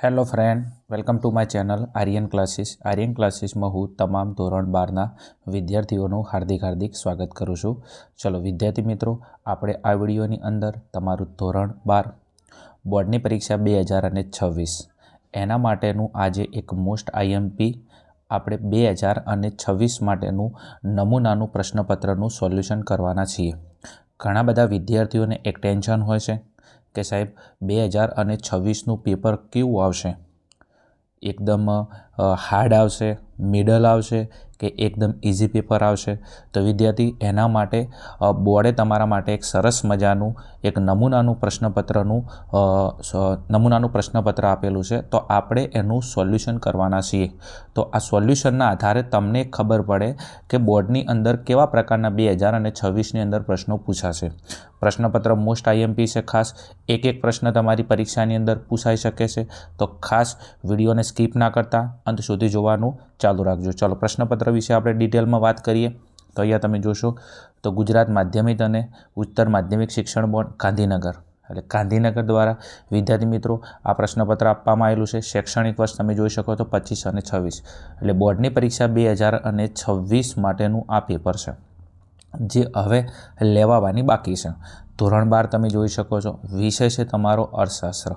Hello friend, welcome to my channel Aryan ક્લાસીસમાં હું તમામ ધોરણ 12ના વિદ્યાર્થીઓનું હાર્દિક સ્વાગત કરું છું। ચલો વિદ્યાર્થી મિત્રો, આપણે આ વિડીયોની અંદર તમારું ધોરણ 12 બોર્ડની પરીક્ષા 2026 એના માટેનું આજે એક મોસ્ટ આઈએમપી આપણે 2026 માટેનું નમૂનાનું પ્રશ્નપત્રનું સોલ્યુશન કરવાના છીએ। ઘણા બધા વિદ્યાર્થીઓને એક ટેન્શન હોય છે કે સાહેબ 2026નું પેપર કેવું આવશે, એકદમ હાર્ડ આવશે, મિડલ આવશે કે એકદમ ઇઝી પેપર આવશે। તો વિદ્યાર્થી એના માટે બોર્ડે તમારા માટે એક સરસ મજાનું એક નમૂનાનું પ્રશ્નપત્ર આપેલું છે, તો આપણે એનું સોલ્યુશન કરવાના છીએ। તો આ સોલ્યુશનના આધારે તમને ખબર પડે કે બોર્ડની અંદર કેવા પ્રકારના 2026ની અંદર પ્રશ્નો પૂછાશે। પ્રશ્નપત્ર મોસ્ટ આઈએમપી છે, ખાસ એક પ્રશ્ન તમારી પરીક્ષાની અંદર પૂછાઈ શકે છે, તો ખાસ વિડીયોને સ્કીપ ના કરતા અંત સુધી જોવાનું ચાલુ રાખજો। ચાલો પ્રશ્નપત્ર વિશે આપણે ડિટેલમાં વાત કરીએ તો અહીંયા તમે જોશો તો ગુજરાત માધ્યમિક અને ઉચ્ચતર માધ્યમિક શિક્ષણ બોર્ડ ગાંધીનગર એટલે ગાંધીનગર દ્વારા વિદ્યાર્થી મિત્રો આ પ્રશ્નપત્ર આપવામાં આવેલું છે। શૈક્ષણિક વર્ષ તમે જોઈ શકો તો 25 અને 26 એટલે બોર્ડની પરીક્ષા 2026 માટેનું આ પેપર છે જે હવે લેવાવાની બાકી છે। ધોરણ 12 તમે જોઈ શકો છો, વિષય છે તમારો અર્થશાસ્ત્ર।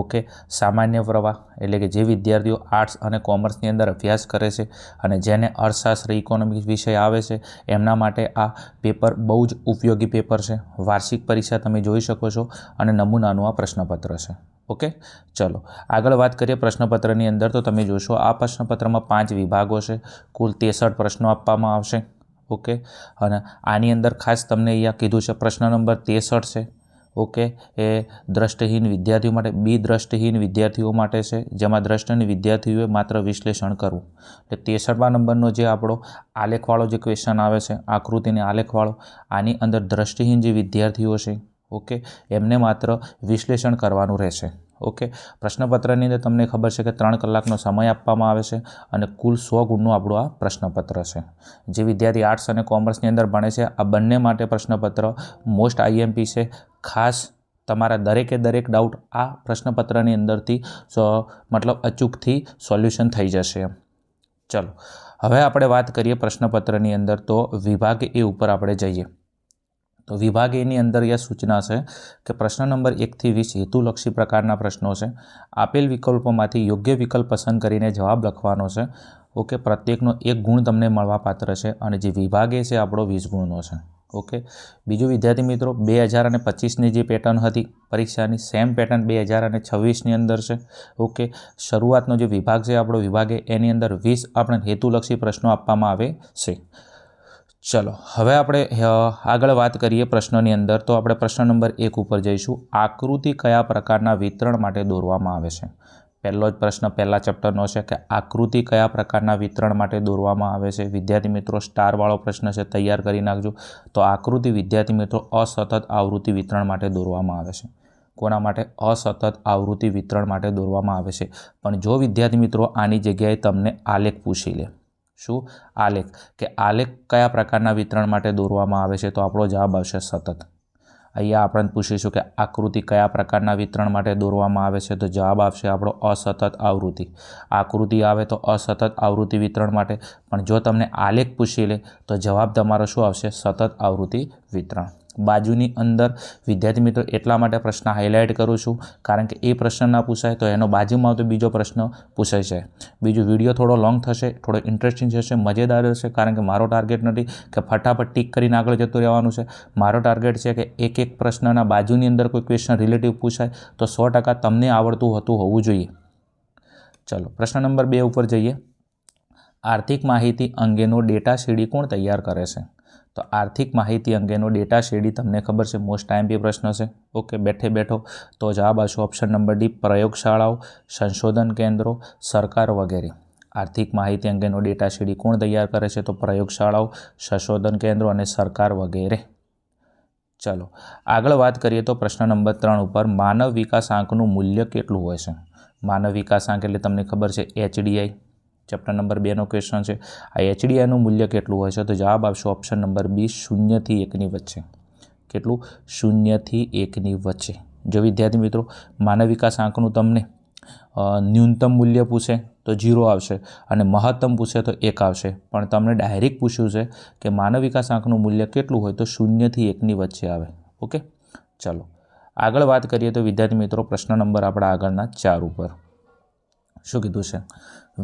ઓકે, સામાન્ય પ્રવાહ એટલે કે જે વિદ્યાર્થીઓ આર્ટ્સ અને કોમર્સની અંદર અભ્યાસ કરે છે અને જેને અર્થશાસ્ત્ર ઇકોનોમિક્સ વિષય આવે છે એમના માટે આ પેપર બહુ જ ઉપયોગી પેપર છે। વાર્ષિક પરીક્ષા તમે જોઈ શકો છો અને નમૂનાનું આ પ્રશ્નપત્ર છે। ઓકે, ચલો આગળ વાત કરીએ પ્રશ્નપત્રની અંદર તો તમે જોશો આ પ્રશ્નપત્રમાં 5 વિભાગો છે, કુલ 63 પ્રશ્નો આપવામાં આવશે। ઓકે, અને આની અંદર ખાસ તમને અહીંયા કીધું છે પ્રશ્ન નંબર 63 છે। ઓકે, એ દ્રષ્ટિહીન વિદ્યાર્થીઓ માટે, બી દ્રષ્ટિહીન વિદ્યાર્થીઓ માટે છે, જેમાં દ્રષ્ટિહીન વિદ્યાર્થીઓએ માત્ર વિશ્લેષણ કરવું। એટલે 63મા નંબરનો જે આપણો આલેખવાળો જે ક્વેશ્ચન આવે છે, આકૃતિને આલેખવાળો, આની અંદર દ્રષ્ટિહીન જે વિદ્યાર્થીઓ છે ઓકે એમને માત્ર વિશ્લેષણ કરવાનું રહેશે। ઓકે, પ્રશ્નપત્રની અંદર તમને ખબર છે કે 3 કલાકનો સમય આપવામાં આવે છે અને કુલ 100 ગુણનું આપણું આ પ્રશ્નપત્ર છે। જે વિદ્યાર્થી આર્ટ્સ અને કોમર્સની અંદર ભણે છે આ બંને માટે પ્રશ્નપત્ર મોસ્ટ આઈએમપી છે। ખાસ તમારા દરેકે દરેક ડાઉટ આ પ્રશ્નપત્રની અંદરથી અચૂકથી સોલ્યુશન થઈ જશે। ચલો હવે આપણે વાત કરીએ પ્રશ્નપત્રની અંદર, તો વિભાગ એ ઉપર આપણે જઈએ તો વિભાગ એની અંદર એ સૂચના છે કે પ્રશ્ન નંબર 1 થી 20 હેતુલક્ષી પ્રકારના પ્રશ્નો છે। આપેલ વિકલ્પોમાંથી યોગ્ય વિકલ્પ પસંદ કરીને જવાબ લખવાનો છે। ઓકે, પ્રત્યેકનો 1 ગુણ તમને મળવાપાત્ર છે અને જે વિભાગ એ છે આપણો 20 ગુણનો છે। ઓકે, બીજું વિદ્યાર્થી મિત્રો 2025ની જે પેટર્ન હતી પરીક્ષાની સેમ પેટર્ન 2026ની અંદર છે। ઓકે, શરૂઆતનો જે વિભાગ છે આપણો વિભાગ એની અંદર 20 આપણે હેતુલક્ષી પ્રશ્નો આપવામાં આવે છે। ચલો હવે આપણે આગળ વાત કરીએ પ્રશ્નોની અંદર, તો આપણે પ્રશ્ન નંબર 1 ઉપર જઈશું। આકૃતિ કયા પ્રકારના વિતરણ માટે દોરવામાં આવે છે? પહેલો જ પ્રશ્ન પહેલા ચેપ્ટરનો છે કે આકૃતિ કયા પ્રકારના વિતરણ માટે દોરવામાં આવે છે? વિદ્યાર્થી મિત્રો સ્ટારવાળો પ્રશ્ન છે, તૈયાર કરી નાખજો। તો આકૃતિ વિદ્યાર્થી મિત્રો અસતત આવૃત્તિ વિતરણ માટે દોરવામાં આવે છે। કોના માટે? અસતત આવૃત્તિ વિતરણ માટે દોરવામાં આવે છે। પણ જો વિદ્યાર્થી મિત્રો આની જગ્યાએ તમને આલેખ પૂછી લે, શું આલેખ, કે આલેખ કયા પ્રકારના વિતરણ માટે દોરવામાં આવે છે, તો આપણો જવાબ આવશે સતત। અહીંયા આપણે પૂછીશું કે આકૃતિ કયા પ્રકારના વિતરણ માટે દોરવામાં આવે છે, તો જવાબ આવશે આપણો અસતત આવૃત્તિ। આકૃતિ આવે તો અસતત આવૃત્તિ વિતરણ માટે, પણ જો તમને આલેખ પૂછી લે તો જવાબ તમારો શું આવશે? સતત આવૃત્તિ વિતરણ। બાજુની અંદર વિદ્યાર્થી મિત્રો એટલા માટે પ્રશ્ન હાઇલાઇટ કરું છું કારણ કે એ પ્રશ્ન ના પૂછાય તો એનો બાજુમાં આવતો બીજો પ્રશ્ન પૂછાઈ જાય। બીજું વિડીયો થોડો લોંગ થશે, થોડો ઇન્ટરેસ્ટિંગ થશે, મજેદાર રહેશે, કારણ કે મારો ટાર્ગેટ નથી કે ફટાફટ ટીક કરીને આગળ જતું રહેવાનું છે। મારો ટાર્ગેટ છે કે એક પ્રશ્નના બાજુની અંદર કોઈ ક્વેશ્ચન રિલેટિવ પૂછાય તો 100% તમને આવડતું હોવું જોઈએ। ચલો પ્રશ્ન નંબર 2 ઉપર જઈએ। આર્થિક માહિતી અંગેનો ડેટા શેડી કોણ તૈયાર કરે છે? તો આર્થિક માહિતી અંગેનો ડેટા શેડી તમને ખબર છે મોસ્ટ આઈએમપી પ્રશ્ન છે। ઓકે, બેઠો તો જવાબ આવશે ઓપ્શન નંબર ડી, પ્રયોગશાળાઓ, સંશોધન કેન્દ્રો, સરકાર વગેરે। આર્થિક માહિતી અંગેનો ડેટા શેડી કોણ તૈયાર કરે છે? તો પ્રયોગશાળાઓ, સંશોધન કેન્દ્રો અને સરકાર વગેરે। ચલો આગળ વાત કરીએ તો પ્રશ્ન નંબર 3 ઉપર માનવ વિકાસ આંકનું મૂલ્ય કેટલું હોય છે? માનવ વિકાસ આંક એટલે તમને ખબર છે HDI, ચેપ્ટર નંબર 2નો ક્વેશ્ચન છે। આ HDIનું મૂલ્ય કેટલું હોય છે? તો જવાબ આવશે ઓપ્શન નંબર બી, 0 થી 1ની વચ્ચે। કેટલું? 0 થી 1ની વચ્ચે। જો વિદ્યાર્થી મિત્રો માનવ વિકાસ આંકનું તમને ન્યૂનતમ મૂલ્ય પૂછે તો 0 આવશે અને મહત્તમ પૂછે તો 1 આવશે, પણ તમને ડાયરેક્ટ પૂછ્યું છે કે માનવ વિકાસ આંકનું મૂલ્ય કેટલું હોય તો 0 થી 1ની વચ્ચે આવે. ઓકે, ચલો આગળ વાત કરીએ તો વિદ્યાર્થી મિત્રો પ્રશ્ન નંબર આપણા આગળના 4 ઉપર શું કીધું છે?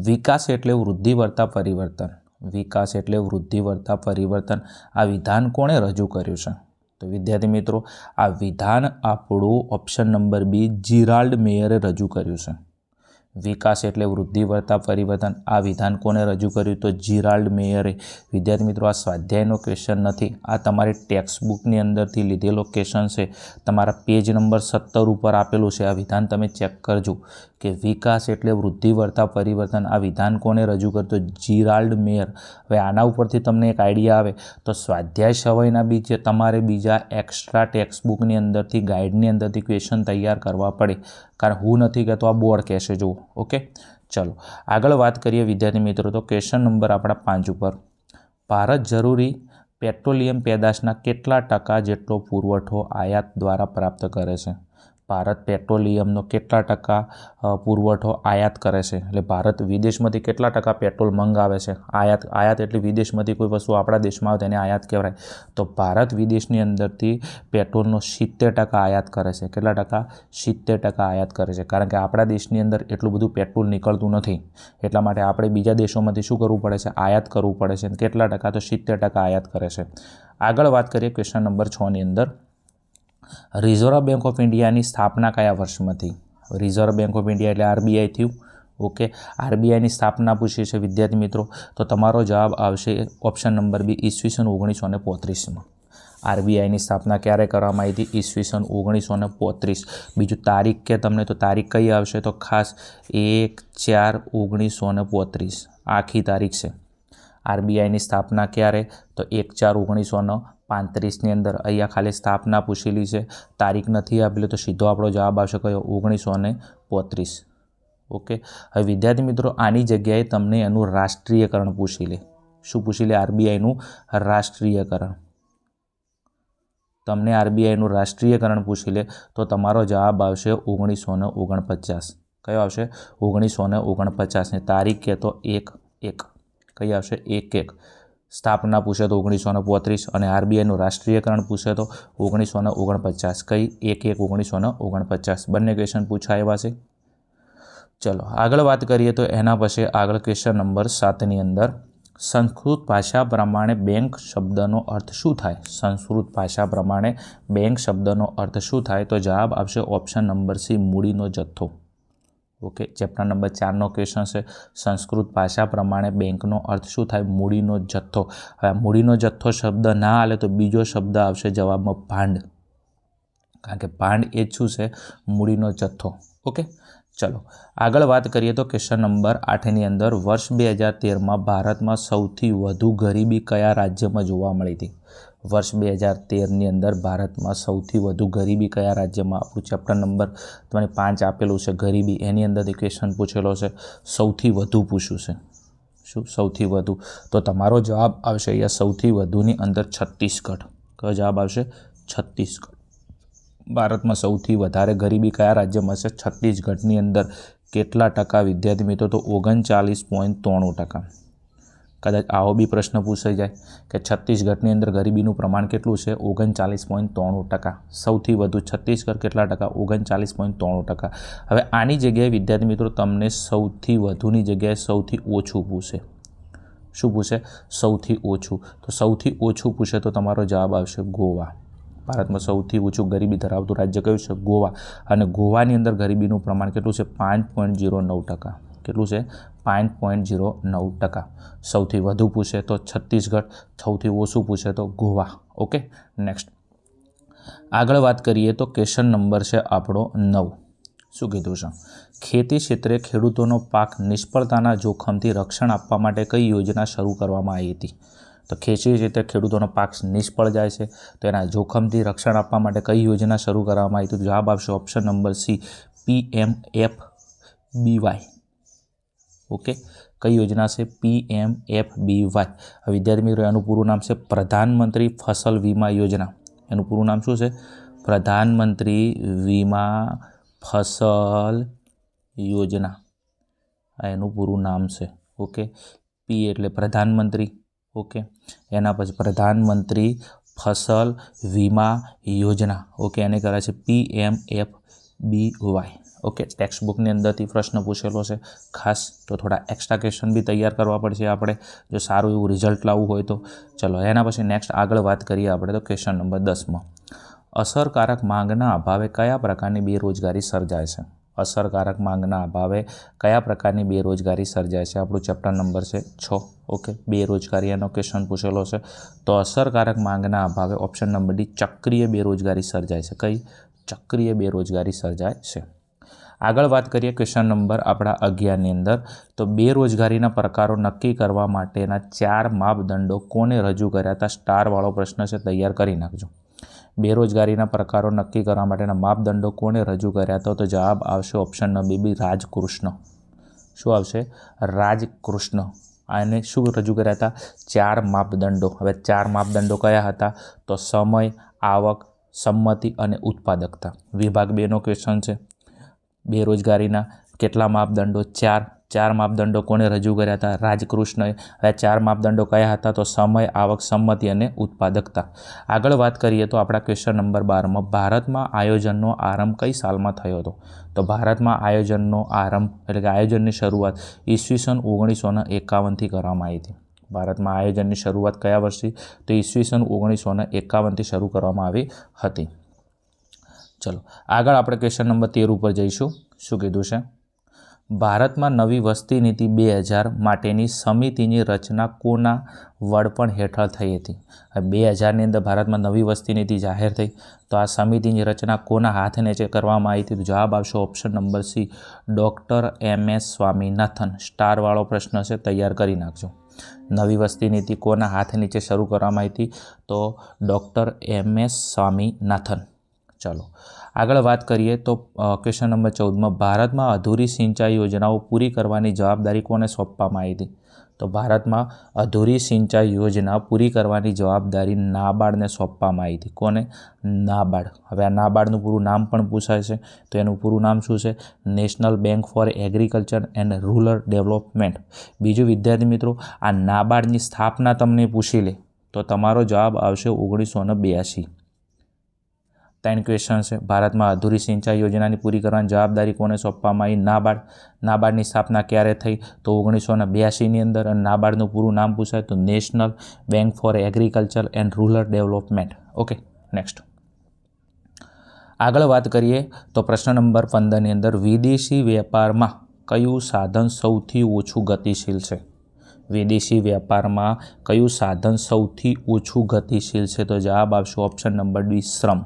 વિકાસ એટલે વૃદ્ધિ વર્તા પરિવર્તન. વિકાસ એટલે વૃદ્ધિ વર્તા પરિવર્તન. આ વિધાન કોણે રજૂ કર્યું છે? તો વિદ્યાર્થી મિત્રો આ વિધાન આપણું ઓપ્શન નંબર બી જીરાલ્ડ મેયરે રજૂ કર્યું છે. વિકાસ એટલે વૃદ્ધિ વર્તા પરિવર્તન આ વિધાન કોને રજૂ કર્યું? તો જીરાલ્ડ મેયરે. વિદ્યાર્થી મિત્રો આ સ્વાધ્યાયનો ક્વેશ્ચન નથી, આ તમારી ટેક્સ્ટબુકની અંદરથી લીધેલો ક્વેશ્ચન છે. તમારા પેજ નંબર 17 ઉપર આપેલું છે. આ વિધાન તમે ચેક કરજો કે વિકાસ એટલે વૃદ્ધિ વર્તા પરિવર્તન આ વિધાન કોને રજૂ કરતો? જીરાલ્ડ મેયર. હવે આના ઉપરથી તમને એક આઈડિયા આવે તો સ્વાધ્યાય સવાયના બીજે તમારે બીજા એક્સ્ટ્રા ટેક્સ્ટબુકની અંદરથી ગાઈડની અંદરથી ક્વેશ્ચન તૈયાર કરવા પડે, કારણ હું નથી કહેતો, આ બોર્ડ કહેશે. જુઓ. ઓકે, ચલો આગળ વાત કરીએ વિદ્યાર્થી મિત્રો તો ક્વેશ્ચન નંબર આપણા 5 ઉપર. ભારત જરૂરી પેટ્રોલિયમ પેદાશના કેટલા ટકા જેટલો પુરવઠો આયાત દ્વારા પ્રાપ્ત કરે છે? ભારત પેટ્રોલિયમનો કેટલા ટકા પુરવઠો આયાત કરે છે? એટલે ભારત વિદેશમાંથી કેટલા ટકા પેટ્રોલ મંગાવે છે? આયાત એટલે વિદેશમાંથી કોઈ વસ્તુ આપણા દેશમાં આવે તેને આયાત કહેવાય. તો ભારત વિદેશની અંદરથી પેટ્રોલનો 70% આયાત કરે છે. કેટલા ટકા? 70% આયાત કરે છે, કારણ કે આપણા દેશની અંદર એટલું બધું પેટ્રોલ નીકળતું નથી, એટલા માટે આપણે બીજા દેશોમાંથી શું કરવું પડે છે? આયાત કરવું પડે છે. કેટલા ટકા? તો 70% આયાત કરે છે. આગળ વાત કરીએ ક્વેશ્ચન નંબર 6ની અંદર. રિઝર્વ બેંક ઓફ ઇન્ડિયાની સ્થાપના કયા વર્ષમાં થઈ? રિઝર્વ બેંક ઓફ ઇન્ડિયા એટલે આરબીઆઈ થયું. ઓકે, આરબીઆઈની સ્થાપના પૂછી છે વિદ્યાર્થી મિત્રો, તો તમારો જવાબ આવશે ઓપ્શન નંબર બી ઈસવીસન 1935માં. આરબીઆઈની સ્થાપના ક્યારે કરવામાં આવી હતી? ઈસવીસન 1935. બીજું તારીખ કે તમને તો તારીખ કઈ આવશે? તો ખાસ 1/4/1935 આખી તારીખ છે. આરબીઆઈની સ્થાપના ક્યારે? તો 1/4/1935ની અંદર. અહીંયા ખાલી સ્થાપના પૂછેલી છે, તારીખ નથી આપેલી, તો સીધો આપણો જવાબ આવશે કયો? 1935. ઓકે, હવે વિદ્યાર્થી મિત્રો આની જગ્યાએ તમને એનું રાષ્ટ્રીયકરણ પૂછી લે. શું પૂછી લે? આરબીઆઈનું રાષ્ટ્રીયકરણ. તમને આરબીઆઈનું રાષ્ટ્રીયકરણ પૂછી લે તો તમારો જવાબ આવશે 1949. કયો આવશે? 1949. તારીખ કે તો 1/1. કઈ આવશે? 1/1. સ્થાપના પૂછે તો 1935 અને આરબીઆઈનું રાષ્ટ્રીયકરણ પૂછે તો 1949. કઈ? 1/1/1949. બંને ક્વેશ્ચન પૂછાયા છે. ચલો આગળ વાત કરીએ તો એના પછી આગળ ક્વેશ્ચન નંબર 7ની અંદર સંસ્કૃત ભાષા પ્રમાણે બેંક શબ્દનો અર્થ શું થાય? સંસ્કૃત ભાષા પ્રમાણે બેંક શબ્દનો અર્થ શું થાય? તો જવાબ આવશે ઓપ્શન નંબર સી મૂડીનો જથ્થો. ઓકે, ચેપ્ટર નંબર 4નો ક્વેશ્ચન છે. સંસ્કૃત ભાષા પ્રમાણે બેંકનો અર્થ શું થાય? મૂડીનો જથ્થો. હવે મૂડીનો જથ્થો શબ્દ ના હાલે તો બીજો શબ્દ આવશે જવાબમાં ભાંડ, કારણ કે ભાંડ એ જ શું છે? મૂડીનો જથ્થો. ઓકે, ચલો આગળ વાત કરીએ તો ક્વેશ્ચન નંબર 8ની અંદર વર્ષ 2013માં ભારતમાં સૌથી વધુ ગરીબી કયા રાજ્યમાં જોવા મળી હતી? વર્ષ 2013ની અંદર ભારતમાં સૌથી વધુ ગરીબી કયા રાજ્યમાં? આપણું ચેપ્ટર નંબર તમને 5 આપેલું છે ગરીબી, એની અંદરથી ક્વેશ્ચન પૂછેલો છે. સૌથી વધુ પૂછ્યું છે. શું? સૌથી વધુ. તો તમારો જવાબ આવશે અહીંયા સૌથી વધુની અંદર છત્તીસગઢ. કયો જવાબ આવશે? છત્તીસગઢ. ભારતમાં સૌથી વધારે ગરીબી કયા રાજ્યમાં છે? છત્તીસગઢની અંદર. કેટલા ટકા વિદ્યાર્થી મિત્રો? તો 39.93%. કદાચ આવો બી પ્રશ્ન પૂછાઈ જાય કે છત્તીસગઢની અંદર ગરીબીનું પ્રમાણ કેટલું છે? 39.93%. સૌથી વધુ છત્તીસગઢ કેટલા ટકા? 39.93%. હવે આની જગ્યાએ વિદ્યાર્થી મિત્રો તમને સૌથી વધુની જગ્યાએ સૌથી ઓછું પૂછે. શું પૂછે? સૌથી ઓછું. તો સૌથી ઓછું પૂછે તો તમારો જવાબ આવશે ગોવા. ભારતમાં સૌથી ઓછું ગરીબી ધરાવતું રાજ્ય કયું છે? ગોવા. અને ગોવાની અંદર ગરીબીનું પ્રમાણ કેટલું છે? 5.09%. કેટલું છે? 5.09%. સૌથી વધુ પૂછે તો છત્તીસગઢ, સૌથી ઓછું પૂછે તો ગોવા. ઓકે, નેક્સ્ટ આગળ વાત કરીએ તો ક્વેશ્ચન નંબર છે આપણો 9. શું કીધું છે? ખેતી ક્ષેત્રે ખેડૂતોનો પાક નિષ્ફળતાના જોખમથી રક્ષણ આપવા માટે કઈ યોજના શરૂ કરવામાં આવી હતી? તો ખેતી ક્ષેત્રે ખેડૂતોનો પાક નિષ્ફળ જાય છે તો એના જોખમથી રક્ષણ આપવા માટે કઈ યોજના શરૂ કરવામાં આવી? તો જવાબ આવશે option number C PMFBY. Okay, કઈ યોજના છે? PMFBY. વિદ્યાર્થી મિત્રો એનું પૂરું નામ છે પ્રધાનમંત્રી ફસલ વીમા યોજના. એનું પૂરું નામ શું છે? પ્રધાનમંત્રી વીમા ફસલ યોજના, આ એનું પૂરું નામ છે. ઓકે, પી એટલે પ્રધાનમંત્રી. ઓકે, એના પછી પ્રધાનમંત્રી ફસલ વીમા યોજના. ઓકે, એને કરે છે PMFBY. ઓકે, ટેક્સ્ટ બુકની અંદરથી પ્રશ્ન પૂછેલો છે ખાસ, તો થોડા એક્સ્ટ્રા ક્વેશ્ચન બી તૈયાર કરવા પડશે આપણે જો સારું એવું રિઝલ્ટ લાવવું હોય તો. ચલો, એના પછી નેક્સ્ટ આગળ વાત કરીએ આપણે તો ક્વેશ્ચન નંબર 10માં અસરકારક માંગના અભાવે કયા પ્રકારની બેરોજગારી સર્જાય છે? અસરકારક માંગના અભાવે કયા પ્રકારની બેરોજગારી સર્જાય છે? આપણું ચેપ્ટર નંબર છે 6. ઓકે, બેરોજગારી એનો ક્વેશ્ચન પૂછેલો છે. તો અસરકારક માંગના અભાવે ઓપ્શન નંબર ડી ચક્રીય બેરોજગારી સર્જાય છે. કઈ? ચક્રીય બેરોજગારી સર્જાય છે. આગળ વાત કરીએ ક્વેશ્ચન નંબર આપણા 11ની અંદર, તો બેરોજગારીના પ્રકારો નક્કી કરવા માટેના 4 માપદંડો કોને રજૂ કર્યા હતા? સ્ટારવાળો પ્રશ્ન છે, તૈયાર કરી નાખજો. બેરોજગારીના પ્રકારો નક્કી કરવા માટેના માપદંડો કોને રજૂ કર્યા હતા? તો જવાબ આવશે ઓપ્શન નંબર બી રાજકૃષ્ણ. શું આવશે? રાજકૃષ્ણ. આને શું રજૂ કર્યા હતા? 4 માપદંડો. હવે 4 માપદંડો કયા હતા? તો સમય, આવક, સંમતિ અને ઉત્પાદકતા. વિભાગ 2નો ક્વેશ્ચન છે. બેરોજગારીના કેટલા માપદંડો? 4. 4 માપદંડો કોને રજૂ કર્યા હતા? રાજકૃષ્ણએ. હવે 4 માપદંડો કયા હતા? તો સમય, આવક, સંમતિ અને ઉત્પાદકતા. આગળ વાત કરીએ તો આપણા ક્વેશ્ચન નંબર 12માં ભારતમાં આયોજનનો આરંભ કઈ સાલમાં થયો હતો? તો ભારતમાં આયોજનનો આરંભ એટલે કે આયોજનની શરૂઆત ઈસવીસન 1951થી કરવામાં આવી હતી. ભારતમાં આયોજનની શરૂઆત કયા વર્ષથી? તો ઈસવીસન 1951થી શરૂ કરવામાં આવી હતી. ચલો, આગળ આપણે ક્વેશ્ચન નંબર 13 ઉપર જઈશું. શું કીધું છે? ભારતમાં નવી વસ્તી નીતિ 2000 માટેની સમિતિની રચના કોના વડપણ હેઠળ થઈ હતી? 2000ની અંદર ભારતમાં નવી વસ્તી નીતિ જાહેર થઈ, તો આ સમિતિની રચના કોના હાથ નીચે કરવામાં આવી હતી? તો જવાબ આવશે option number C, doctor MS Swaminathan. સ્ટારવાળો પ્રશ્ન છે, તૈયાર કરી નાખજો. નવી વસ્તી નીતિ કોના હાથ નીચે શરૂ કરવામાં આવી હતી? તો ડૉક્ટર MS સ્વામીનાથન. ચાલો, આગળ વાત કરીએ તો ક્વેશ્ચન નંબર 14માં ભારતમાં અધૂરી સિંચાઈ યોજનાઓ પૂરી કરવાની જવાબદારી કોને સોંપવામાં આવી હતી? તો ભારતમાં અધૂરી સિંચાઈ યોજના પૂરી કરવાની જવાબદારી નાબાર્ડને સોંપવામાં આવી હતી. કોને? નાબાર્ડ. હવે આ નાબાર્ડનું પૂરું નામ પણ પૂછાય છે, તો એનું પૂરું નામ શું છે? National bank for agriculture and rural development. બીજું વિદ્યાર્થી મિત્રો, આ નાબાર્ડની સ્થાપના તમને પૂછી લે તો તમારો જવાબ આવશે 1982. 3 ક્વેશ્ચન છે. ભારતમાં અધૂરી સિંચાઈ યોજનાની પૂરી કરવાની જવાબદારી કોને સોંપવામાં આવી? નાબાર્ડ. નાબાર્ડની સ્થાપના ક્યારે થઈ? તો 1982ની અંદર. અને નાબાર્ડનું પૂરું નામ પૂછાય તો national bank for agriculture and rural development. Okay, next આગળ વાત કરીએ તો પ્રશ્ન નંબર 15ની અંદર વિદેશી વેપારમાં કયું સાધન સૌથી ઓછું ગતિશીલ છે? વિદેશી વેપારમાં કયું સાધન સૌથી ઓછું ગતિશીલ છે? તો જવાબ આવશે ઓપ્શન નંબર ડી, શ્રમ.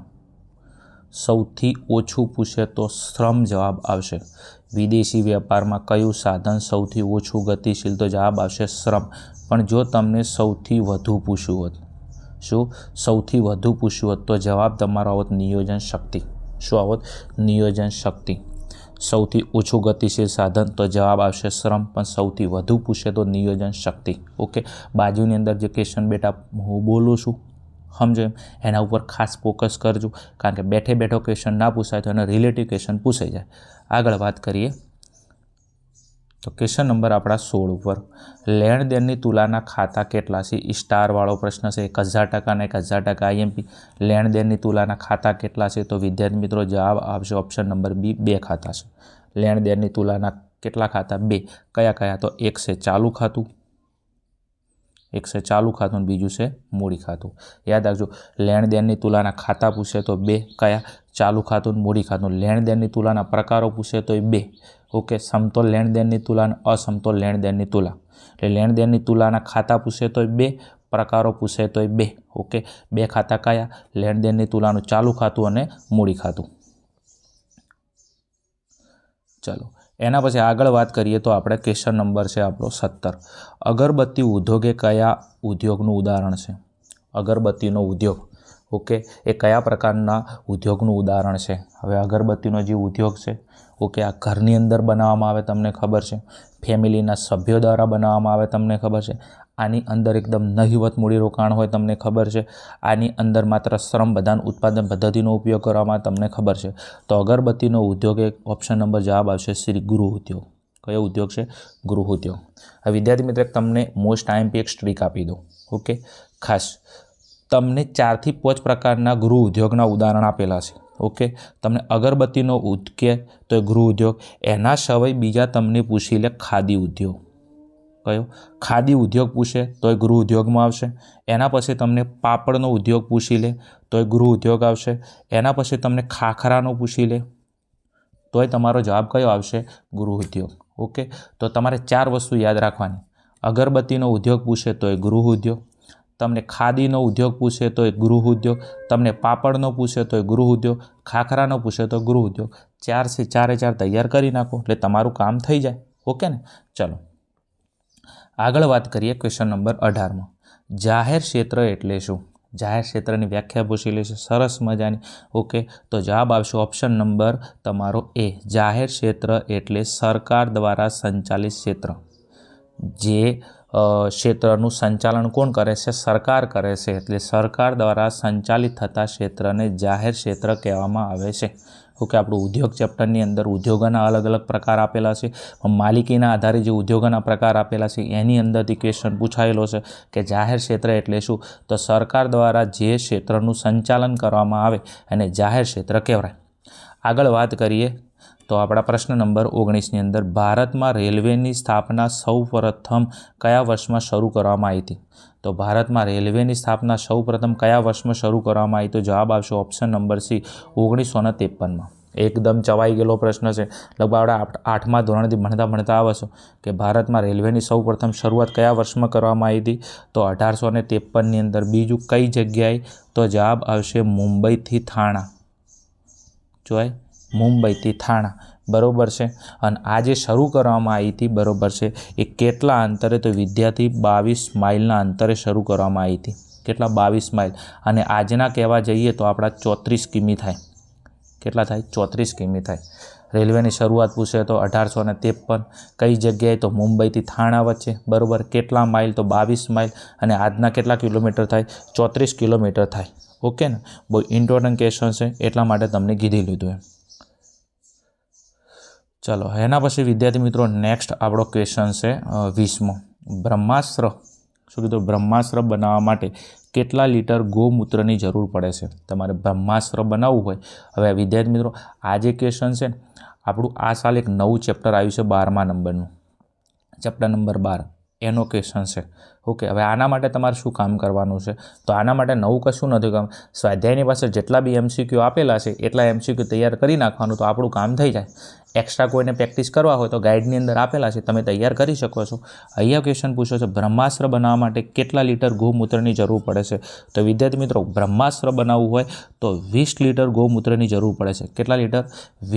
સૌથી ઓછું પૂછે તો શ્રમ જવાબ આવશે. વિદેશી વેપારમાં કયું સાધન સૌથી ઓછું ગતિશીલ? તો જવાબ આવશે શ્રમ. પણ જો તમને સૌથી વધુ પૂછ્યું હોત, શું સૌથી વધુ પૂછ્યું હોત તો જવાબ તમારો આવત નિયોજન શક્તિ. શું આવત? નિયોજન શક્તિ. સૌથી ઓછું ગતિશીલ સાધન તો જવાબ આવશે શ્રમ, પણ સૌથી વધુ પૂછે તો નિયોજન શક્તિ. ઓકે, બાજુની અંદર જે ક્વેશ્ચન બેટા હું બોલું છું સમજો એના ઉપર ખાસ ફોકસ કરજો, કારણ કે બેઠે બેઠો ક્વેશ્ચન ના પૂછાય તો એનો રિલેટિવ ક્વેશ્ચન પૂછાઈ જાય. આગળ વાત કરીએ તો ક્વેશ્ચન નંબર આપણા 16 ઉપર લેણ દેણની તુલાના ખાતા કેટલા છે? સ્ટારવાળો પ્રશ્ન છે. 1000% અને 1000% IMP. લેણ દેણની તુલાના ખાતા કેટલા છે? તો વિદ્યાર્થી મિત્રો જવાબ આવશે ઓપ્શન નંબર બી, 2 ખાતા છે. લેણ દેણની તુલાના કેટલા ખાતા? 2. કયા કયા? તો એક છે ચાલુ ખાતું, એક છે ચાલુ ખાતું, બીજું છે મૂડી ખાતું. યાદ રાખજો, લેણ દેણની તુલાના ખાતા પૂછે તો 2. કયા? ચાલુ ખાતું, મૂડી ખાતું. લેણ દેણની તુલાના પ્રકારો પૂછે તો 2. ઓકે, સમતોલ લેણ દેણની તુલા અને અસમતોલ લેણ દેણની તુલા. એટલે લેણ દેણની તુલાના ખાતા પૂછે તો 2, પ્રકારો પૂછે તો 2. ઓકે, 2 ખાતા કયા? લેણ દેણની તુલાનું ચાલુ ખાતું અને મૂડી ખાતું. ચલો, એના પછી આગળ વાત કરીએ તો આપણે ક્વેશ્ચન નંબર છે આપણો 17. અગરબત્તી ઉદ્યોગ એ કયા ઉદ્યોગનું ઉદાહરણ છે? અગરબત્તીનો ઉદ્યોગ. ઓકે, એ કયા પ્રકારના ઉદ્યોગનું ઉદાહરણ છે? હવે અગરબત્તીનો જે ઉદ્યોગ છે, ઓકે, આ ઘરની અંદર બનાવવામાં આવે તમને ખબર છે, ફેમિલીના સભ્યો દ્વારા બનાવવામાં આવે તમને ખબર છે, આની અંદર એકદમ નહિવત મૂડીરોકાણ હોય, તમને ખબર છે. આની અંદર માત્ર શ્રમ બધાન ઉત્પાદન પદ્ધતિનો ઉપયોગ કરવામાં તમને ખબર છે. તો અગરબત્તીનો ઉદ્યોગ એક ઓપ્શન નંબર જવાબ આવશે શ્રી ગૃહ ઉદ્યોગ. કયો ઉદ્યોગ છે? ગૃહ ઉદ્યોગ. હવે વિદ્યાર્થી મિત્ર તમને મોસ્ટ આઈએમપી એક સ્ટ્રીક આપી દો. ઓકે, ખાસ તમને 4 થી 5 પ્રકારના ગૃહ ઉદ્યોગના ઉદાહરણ આપેલા છે. ઓકે, તમને અગરબત્તીનો ઉદ્યોગ તો એ ગૃહ ઉદ્યોગ, એના સિવાય બીજા તમને પૂછી લે ખાદી ઉદ્યોગ. કયો? ખાદી ઉદ્યોગ પૂછે તો એ ગૃહ ઉદ્યોગમાં આવશે. એના પછી તમને પાપડનો ઉદ્યોગ પૂછી લે તો એ ગૃહ ઉદ્યોગ આવશે. એના પછી તમને ખાખરાનો પૂછી લે તો એ તમારો જવાબ કયો આવશે? ગૃહ ઉદ્યોગ. ઓકે, તો તમારે 4 વસ્તુ યાદ રાખવાની. અગરબત્તીનો ઉદ્યોગ પૂછે તો એ ગૃહ ઉદ્યોગ, તમને ખાદીનો ઉદ્યોગ પૂછે તો એ ગૃહ ઉદ્યોગ, તમને પાપડનો પૂછે તો એ ગૃહ ઉદ્યોગ, ખાખરાનો પૂછે તો ગૃહ ઉદ્યોગ. 4 છે, 4 તૈયાર કરી નાખો એટલે તમારું કામ થઈ જાય. ઓકે ને? ચલો આગળ વાત કરીએ ક્વેશ્ચન નંબર 18માં. જાહેર ક્ષેત્ર એટલે શું? જાહેર ક્ષેત્રની વ્યાખ્યા પૂછી લેશે, સરસ મજાની. ઓકે, તો જવાબ આવશે ઓપ્શન નંબર તમારો એ. જાહેર ક્ષેત્ર એટલે સરકાર દ્વારા સંચાલિત ક્ષેત્ર. જે ક્ષેત્રનું સંચાલન કોણ કરે છે? સરકાર કરે છે. એટલે સરકાર દ્વારા સંચાલિત થતા ક્ષેત્રને જાહેર ક્ષેત્ર કહેવામાં આવે છે. ઓકે, આપણું ઉદ્યોગ ચેપ્ટરની અંદર ઉદ્યોગોના અલગ અલગ પ્રકાર આપેલા છે. માલિકીના આધારે જે ઉદ્યોગોના પ્રકાર આપેલા છે એની અંદરથી ક્વેશ્ચન પૂછાયેલો છે કે જાહેર ક્ષેત્ર એટલે શું? તો સરકાર દ્વારા જે ક્ષેત્રનું સંચાલન કરવામાં આવે એને જાહેર ક્ષેત્ર કહેવાય. આગળ વાત કરીએ તો આપણા પ્રશ્ન નંબર 19ની અંદર ભારતમાં રેલવેની સ્થાપના સૌ પ્રથમ કયા વર્ષમાં શરૂ કરવામાં આવી હતી? તો ભારતમાં રેલવેની સ્થાપના સૌ પ્રથમ કયા વર્ષમાં શરૂ કરવામાં આવી? તો જવાબ આવશે ઓપ્શન નંબર સી, 1953માં. એકદમ ચવાઈ ગયેલો પ્રશ્ન છે. લગભગ આપણે 8મા ધોરણથી ભણતા આવો છો કે ભારતમાં રેલવેની સૌ પ્રથમ શરૂઆત કયા વર્ષમાં કરવામાં આવી હતી? તો 1853ની અંદર. બીજું કઈ જગ્યાએ? તો જવાબ આવશે મુંબઈથી થાણા. જોય, મુંબઈથી થાણા. બરાબર છે. અને આ જે શરૂ કરવામાં આવી હતી, બરાબર છે, એ કેટલા અંતરે? તો વિદ્યાર્થી 22 માઇલના અંતરે શરૂ કરવામાં આવી હતી. કેટલા? 22 માઇલ. અને આજના કહેવા જઈએ તો આપણા 34 કિમી થાય. કેટલા થાય? 34 કિમી થાય. રેલવેની શરૂઆત પૂછે તો 1853. કઈ જગ્યાએ? તો મુંબઈથી થાણા વચ્ચે. બરાબર. કેટલા માઇલ? તો 22 માઇલ. અને આજના કેટલા કિલોમીટર થાય? 34 કિલોમીટર થાય. ઓકે ને? બહુ ઇમ્પોર્ટન્ટ ક્વેશ્ચન છે એટલા માટે તમને કીધી લીધું એમ. ચલો એના પછી વિદ્યાર્થી મિત્રો નેક્સ્ટ આપણો ક્વેશ્ચન છે 20મો. બ્રહ્માસ્ત્ર. શું કીધું? બ્રહ્માસ્ત્ર બનાવવા માટે કેટલા લીટર ગૌમૂત્રની જરૂર પડે છે? તમારે બ્રહ્માસ્ત્ર બનાવવું હોય. હવે વિદ્યાર્થી મિત્રો આ જે ક્વેશ્ચન છે આપણું આ સાલ એક નવું ચેપ્ટર આવ્યું છે 12મા નંબરનું, ચેપ્ટર નંબર 12, એનો ક્વેશ્ચન છે. ઓકે, હવે આના માટે તમારે શું કામ કરવાનું છે? તો આના માટે નવું કશું નથી કામ. સ્વાધ્યાયની પાસે જેટલા બી MCQ આપેલા છે એટલા MCQ તૈયાર કરી નાખવાનું તો આપણું કામ થઈ જાય. એક્સ્ટ્રા કોઈને પ્રેક્ટિસ કરવા હોય તો ગાઈડની અંદર આપેલા છે, તમે તૈયાર કરી શકો છો. અહીંયા ક્વેશ્ચન પૂછ્યો છે બ્રહ્માસ્ત્ર બનાવવા માટે કેટલા લીટર ગૌમૂત્રની જરૂર પડે છે? તો વિદ્યાર્થી મિત્રો બ્રહ્માસ્ત્ર બનાવવું હોય તો 20 લીટર ગૌમૂત્રની જરૂર પડે છે. કેટલા લીટર?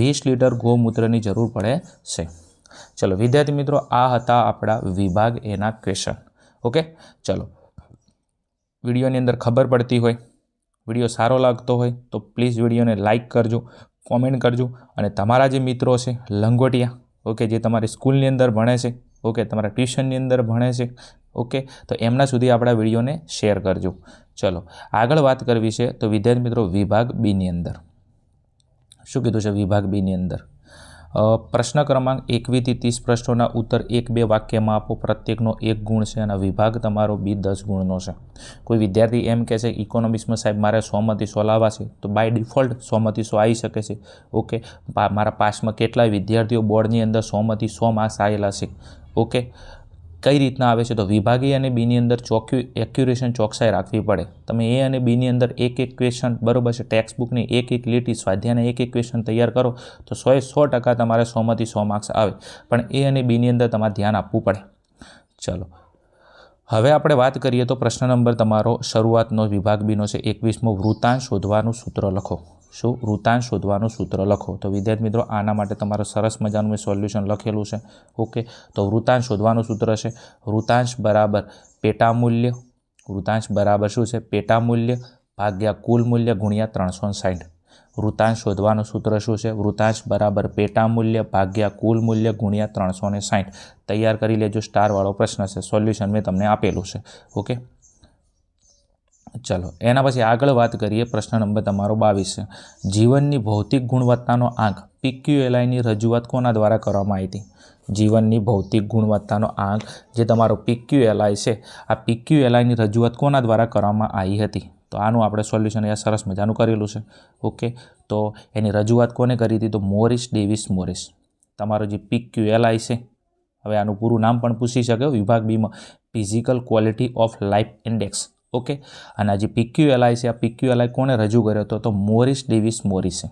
20 લીટર ગૌમૂત્રની જરૂર પડે છે. ચલો વિદ્યાર્થી મિત્રો આ હતા આપણા વિભાગ એના ક્વેશ્ચન. ઓકે, ચલો વિડીયોની અંદર ખબર પડતી હોય, વિડીયો સારો લાગતો હોય તો પ્લીઝ વિડીયોને લાઇક કરજો, કોમેન્ટ કરજો. અને તમારા જે મિત્રો છે લંગોટિયા, ઓકે, જે તમારી સ્કૂલની અંદર ભણે છે, ઓકે, તમારા ટ્યુશનની અંદર ભણે છે, ઓકે, તો એમના સુધી આપણા વિડીયોને શેર કરજો. ચલો આગળ વાત કરવી છે તો વિદ્યાર્થી મિત્રો વિભાગ બીની અંદર શું કીધું છે? વિભાગ બીની અંદર પ્રશ્ન ક્રમાંક 21 થી 30 પ્રશ્નોના ઉત્તર 1-2 વાક્યમાં આપો. પ્રત્યેકનો 1 ગુણ છે અને વિભાગ તમારો બી 10 ગુણનો છે. કોઈ વિદ્યાર્થી એમ કહે છે ઇકોનોમિક્સમાં સાહેબ મારે 100માંથી 100 લાવવા છે, તો બાય ડિફોલ્ટ 100માંથી 100 આવી શકે છે. ઓકે, મારા પાસમાં કેટલાય વિદ્યાર્થીઓ બોર્ડની અંદર 100માંથી 100 માર્ક્સ આવેલા છે. ઓકે, કઈ રીતના આવે છે? તો વિભાગી અને બીની અંદર એક્યુરેશન ચોકસાઈ રાખવી પડે. તમે એ અને બીની અંદર એક ક્વેશ્ચન, બરાબર છે, ટેક્સ્ટ બુકની એક લીટી, સ્વાધ્યાયના એક ક્વેશ્ચન તૈયાર કરો તો 100% તમારે 100માંથી 100 માર્ક્સ આવે. પણ એ અને બીની અંદર તમારે ધ્યાન આપવું પડે. ચલો હવે આપણે વાત કરીએ તો પ્રશ્ન નંબર તમારો શરૂઆતનો વિભાગ બીનો છે 21મો. વૃત્તાંશ શોધવાનું સૂત્ર લખો. શું? વૃત્તાંશ શોધવાનું સૂત્ર લખો. તો વિદ્યાર્થી મિત્રો આના માટે તમારું સરસ મજાનું મેં સોલ્યુશન લખેલું છે. ઓકે, તો વૃત્તાંશ શોધવાનું સૂત્ર છે વૃત્તાંશ બરાબર પેટા મૂલ્ય. વૃત્તાંશ બરાબર શું છે? પેટા મૂલ્ય ભાગ્યા કુલ મૂલ્ય ગુણ્યા 360. વૃતાંશ શોધવાનું સૂત્ર શું છે? વૃતાંશ બરાબર પેટા મૂલ્ય ભાગ્યા કુલ મૂલ્ય ગુણ્યા 360. તૈયાર કરી લેજો. સ્ટારવાળો પ્રશ્ન છે. સોલ્યુશન મેં તમને આપેલું છે. ઓકે, ચલો એના પછી આગળ વાત કરીએ. પ્રશ્ન નંબર તમારો 22 છે. જીવનની ભૌતિક ગુણવત્તાનો આંક PQLIની રજૂઆત કોના દ્વારા કરવામાં આવી હતી? જીવનની ભૌતિક ગુણવત્તાનો આંક જે તમારો PQLI છે, આ PQLIની રજૂઆત કોના દ્વારા કરવામાં આવી હતી? તો આનું આપણે સોલ્યુશન અહીંયા સરસ મજાનું કરેલું છે. ઓકે, તો એની રજૂઆત કોને કરી હતી? તો મોરિસ ડેવિસ મોરિસ. તમારો જે PQLI છે, હવે આનું પૂરું નામ પણ પૂછી શકે વિભાગ બીમાં, physical quality of life index. Okay, અને આ જે PQLI છે, આ PQLI કોણે રજૂ કર્યો હતો? તો મોરિસ ડેવિસ મોરિસે.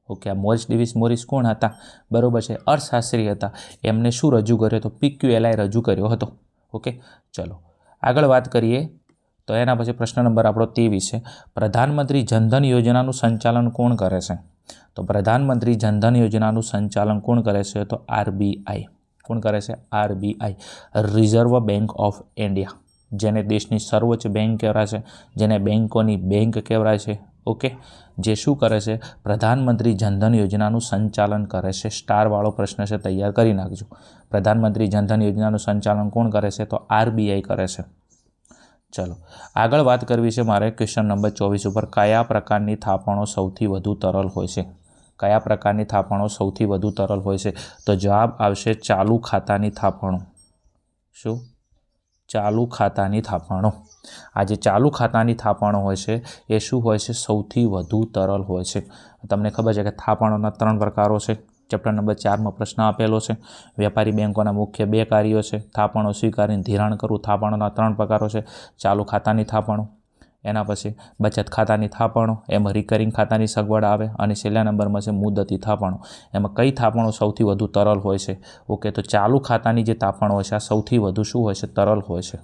ઓકે, આ મોરિસ ડેવિસ મોરિસ કોણ હતા? બરાબર છે, અર્થશાસ્ત્રી હતા. એમને શું રજૂ કર્યો? તો PQLI રજૂ કર્યો હતો. ઓકે, ચલો આગળ વાત કરીએ. તો એના પછી પ્રશ્ન નંબર આપણો 23 છે. પ્રધાનમંત્રી જનધન યોજનાનું સંચાલન કોણ કરે છે? તો પ્રધાનમંત્રી જનધન યોજનાનું સંચાલન કોણ કરે છે? તો RBI. કોણ કરે છે? RBI, reserve bank of India, જેને દેશની સર્વોચ્ચ બેંક કહેવાય છે, જેને બેંકોની બેંક કહેવાય છે. ઓકે, જે શું કરે છે? પ્રધાનમંત્રી જનધન યોજનાનું સંચાલન કરે છે. સ્ટારવાળો પ્રશ્ન છે, તૈયાર કરી નાખજો. પ્રધાનમંત્રી જનધન યોજનાનું સંચાલન કોણ કરે છે? તો RBI કરે છે. ચલો આગળ વાત કરવી છે મારે ક્વેશ્ચન નંબર 24 ઉપર. કયા પ્રકારની થાપણો સૌથી વધુ તરલ હોય છે? કયા પ્રકારની થાપણો સૌથી વધુ તરલ હોય છે? તો જવાબ આવશે ચાલુ ખાતાની થાપણો. શું? ચાલુ ખાતાની થાપણો. આ જે ચાલુ ખાતાની થાપણો હોય છે એ શું હોય છે? સૌથી વધુ તરલ હોય છે. તમને ખબર છે કે થાપણોના 3 પ્રકારો છે. ચેપ્ટર નંબર 4માં પ્રશ્ન આપેલો છે. વેપારી બેંકોના મુખ્ય 2 કાર્યો છે: થાપણો સ્વીકારીને ધિરાણ કરવું. થાપણોના 3 પ્રકારો છે: ચાલુ ખાતાની થાપણો, એના પછી બચત ખાતાની થાપણો, એમાં રિકરિંગ ખાતાની સગવડ આવે, અને છેલ્લા નંબરમાં છે મુદતી થાપણો. એમાં કઈ થાપણો સૌથી વધુ તરલ હોય છે? ઓકે, તો ચાલુ ખાતાની જે થાપણો હોય છે આ સૌથી વધુ શું હોય છે? તરલ હોય છે.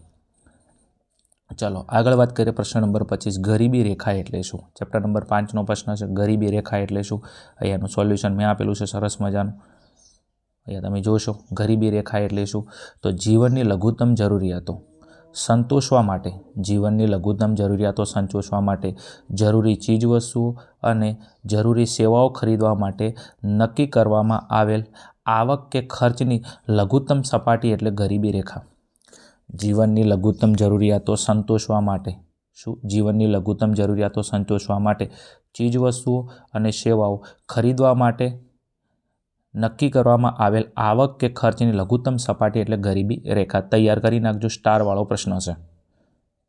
ચલો આગળ વાત કરીએ. પ્રશ્ન નંબર 25, ગરીબી રેખા એટલે શું? ચેપ્ટર નંબર 5નો પ્રશ્ન છે, ગરીબી રેખા એટલે શું? અહીંયાનું સોલ્યુશન મેં આપેલું છે સરસ મજાનું. અહીંયા તમે જોશો ગરીબી રેખા એટલે શું? તો જીવનની લઘુત્તમ જરૂરિયાતો સંતોષવા માટે, જીવનની લઘુત્તમ જરૂરિયાતો સંતોષવા માટે જરૂરી ચીજવસ્તુઓ અને જરૂરી સેવાઓ ખરીદવા માટે નક્કી કરવામાં આવેલ આવક કે ખર્ચની લઘુત્તમ સપાટી એટલે ગરીબી રેખા. જીવનની લઘુત્તમ જરૂરિયાતો સંતોષવા માટે, શું? જીવનની લઘુત્તમ જરૂરિયાતો સંતોષવા માટે ચીજવસ્તુઓ અને સેવાઓ ખરીદવા માટે નક્કી કરવામાં આવેલ આવક કે ખર્ચની લઘુત્તમ સપાટી એટલે ગરીબી રેખા. તૈયાર કરી નાખજો. સ્ટારવાળો પ્રશ્ન છે.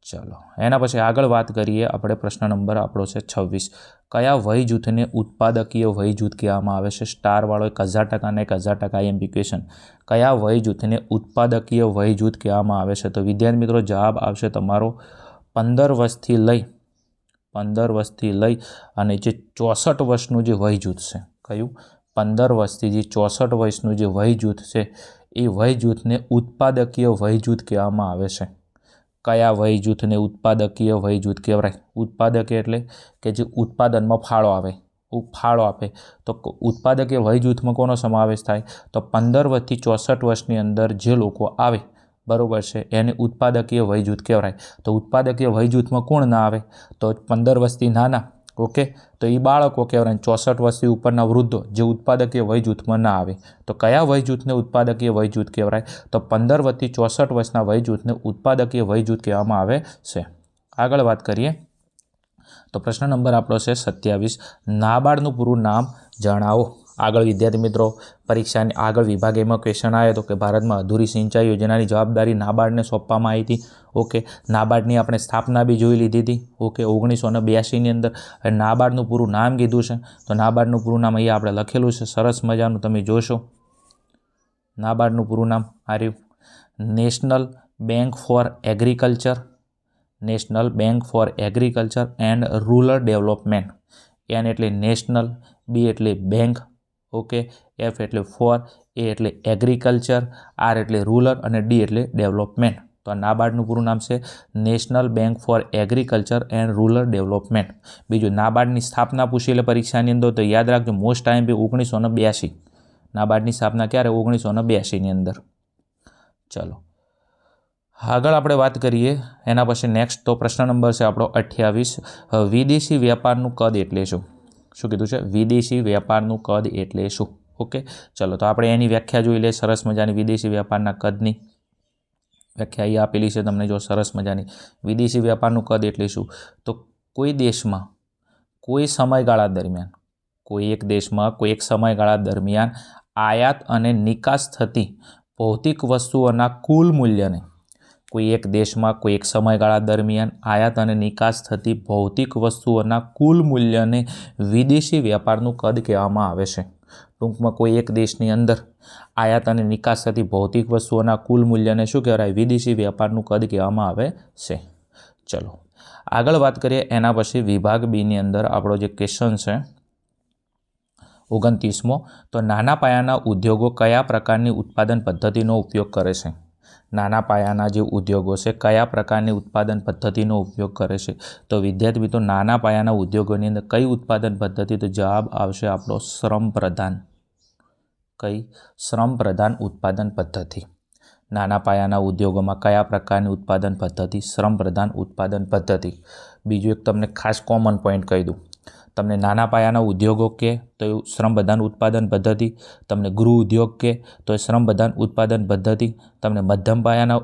ચલો એના પછી આગળ વાત કરીએ આપણે. પ્રશ્ન નંબર આપણો છે 26. કયા વય જૂથને ઉત્પાદકીય વય જૂથ કહેવામાં આવે છે? સ્ટારવાળો 1000% અને 1000% IMP ક્વેશ્ચન. કયા વય જૂથને ઉત્પાદકીય વય જૂથ કહેવામાં આવે છે? તો વિદ્યાર્થી મિત્રો જવાબ આવશે તમારો 15 વર્ષથી લઈ અને જે 64 વર્ષનું જે વય જૂથ છે. કયું? 15 વર્ષથી જે 64 વર્ષનું જે વય જૂથ છે એ વય જૂથને ઉત્પાદકીય વય જૂથ કહેવામાં આવે છે. કયા વય જૂથને ઉત્પાદકીય વય જૂથ કહેવાય? ઉત્પાદક એટલે કે જે ઉત્પાદનમાં ફાળો આપે. તો ઉત્પાદકીય વય જૂથમાં કોનો સમાવેશ થાય? તો 15 વર્ષથી 64 વર્ષની અંદર જે લોકો આવે, બરાબર છે, એને ઉત્પાદકીય વય જૂથ કહેવાય. તો ઉત્પાદકીય વય જૂથમાં કોણ ના આવે? તો 15 વર્ષથી નાના, ઓકે, તો એ બાળકો કહેવાય. 64 વર્ષથી ઉપરના વૃદ્ધો જે ઉત્પાદકીય વય જૂથમાં ના આવે. તો કયા વય જૂથને ઉત્પાદકીય વય જૂથ કહેવાય? તો 15 વર્ષથી 64 વર્ષના વય જૂથને ઉત્પાદકીય વય જૂથ કહેવામાં આવે છે. આગળ વાત કરીએ તો પ્રશ્ન નંબર આપણો છે 27. નાબાર્ડનું પૂરું નામ જણાવો. આગળ વિદ્યાર્થી મિત્રો પરીક્ષાની આગળ વિભાગ એમાં ક્વેશ્ચન આવ્યો હતો કે ભારતમાં અધૂરી સિંચાઈ યોજનાની જવાબદારી નાબાર્ડને સોંપવામાં આવી હતી. ઓકે, નાબાર્ડની આપણે સ્થાપના બી જોઈ લીધી હતી. ઓકે, 1982ની અંદર નાબાર્ડનું પૂરું નામ કીધું છે. તો નાબાર્ડનું પૂરું નામ અહીંયા આપણે લખેલું છે સરસ મજાનું, તમે જોશો. નાબાર્ડનું પૂરું નામ આ રહ્યું, national bank for agriculture, national bank for agriculture and rural development. N એટલે નેશનલ, બી એટલે બેંક, ઓકે, એફ એટલે ફોર, એ એટલે એગ્રીકલ્ચર, આર એટલે રૂરલ અને ડી એટલે ડેવલપમેન્ટ. તો આ નાબાર્ડનું પૂરું નામ છે national bank for agriculture and rural development. બીજું, નાબાર્ડની સ્થાપના પૂછી લે પરીક્ષાની અંદર, તો યાદ રાખજો મોસ્ટ ટાઈમ 1982. નાબાર્ડની સ્થાપના ક્યારે? 1982ની અંદર. ચલો આગળ આપણે વાત કરીએ એના પછી નેક્સ્ટ. તો પ્રશ્ન નંબર છે આપણો 28. વિદેશી વેપારનું કદ એટલે શું? શું કીધું છે? વિદેશી વેપારનું કદ એટલે શું? ઓકે, ચલો તો આપણે એની વ્યાખ્યા જોઈ લઈએ. સરસ મજાની વિદેશી વેપારના કદની વ્યાખ્યા અહીં આપેલી છે તમને, જો સરસ મજાની. વિદેશી વેપારનું કદ એટલે શું? તો કોઈ દેશમાં કોઈ સમયગાળા દરમિયાન, કોઈ એક દેશમાં કોઈ એક સમયગાળા દરમિયાન આયાત અને નિકાસ થતી ભૌતિક વસ્તુઓના કુલ મૂલ્યને, કોઈ એક દેશમાં કોઈ એક સમયગાળા દરમિયાન આયાત અને નિકાસ થતી ભૌતિક વસ્તુઓના કુલ મૂલ્યને વિદેશી વેપારનું કદ કહેવામાં આવે છે. ટૂંકમાં કોઈ એક દેશની અંદર આયાત અને નિકાસ થતી ભૌતિક વસ્તુઓના કુલ મૂલ્યને શું કહેવાય? વિદેશી વેપારનું કદ કહેવામાં આવે છે. ચલો આગળ વાત કરીએ. એના પછી વિભાગ બીની અંદર આપણો જે ક્વેશ્ચન છે 29મો, તો નાના પાયાના ઉદ્યોગો કયા પ્રકારની ઉત્પાદન પદ્ધતિનો ઉપયોગ કરે છે? નાના પાયાના જે ઉદ્યોગો છે કયા પ્રકારની ઉત્પાદન પદ્ધતિનો ઉપયોગ કરે છે? તો વિદ્યાર્થી મિત્રો, નાના પાયાના ઉદ્યોગોની અંદર કઈ ઉત્પાદન પદ્ધતિ? તો જવાબ આવશે આપણો શ્રમ પ્રધાન. કઈ? શ્રમ પ્રધાન ઉત્પાદન પદ્ધતિ. નાના પાયાના ઉદ્યોગોમાં કયા પ્રકારની ઉત્પાદન પદ્ધતિ? શ્રમ પ્રધાન ઉત્પાદન પદ્ધતિ. બીજું એક તમને ખાસ કોમન પોઈન્ટ કહી દઉં. તમને નાના પાયાના ઉદ્યોગો કે તો એ શ્રમ પ્રધાન ઉત્પાદન પદ્ધતિ, તમને ગૃહ ઉદ્યોગ કે તો એ શ્રમ પ્રધાન ઉત્પાદન પદ્ધતિ, તમને મધ્યમ પાયાના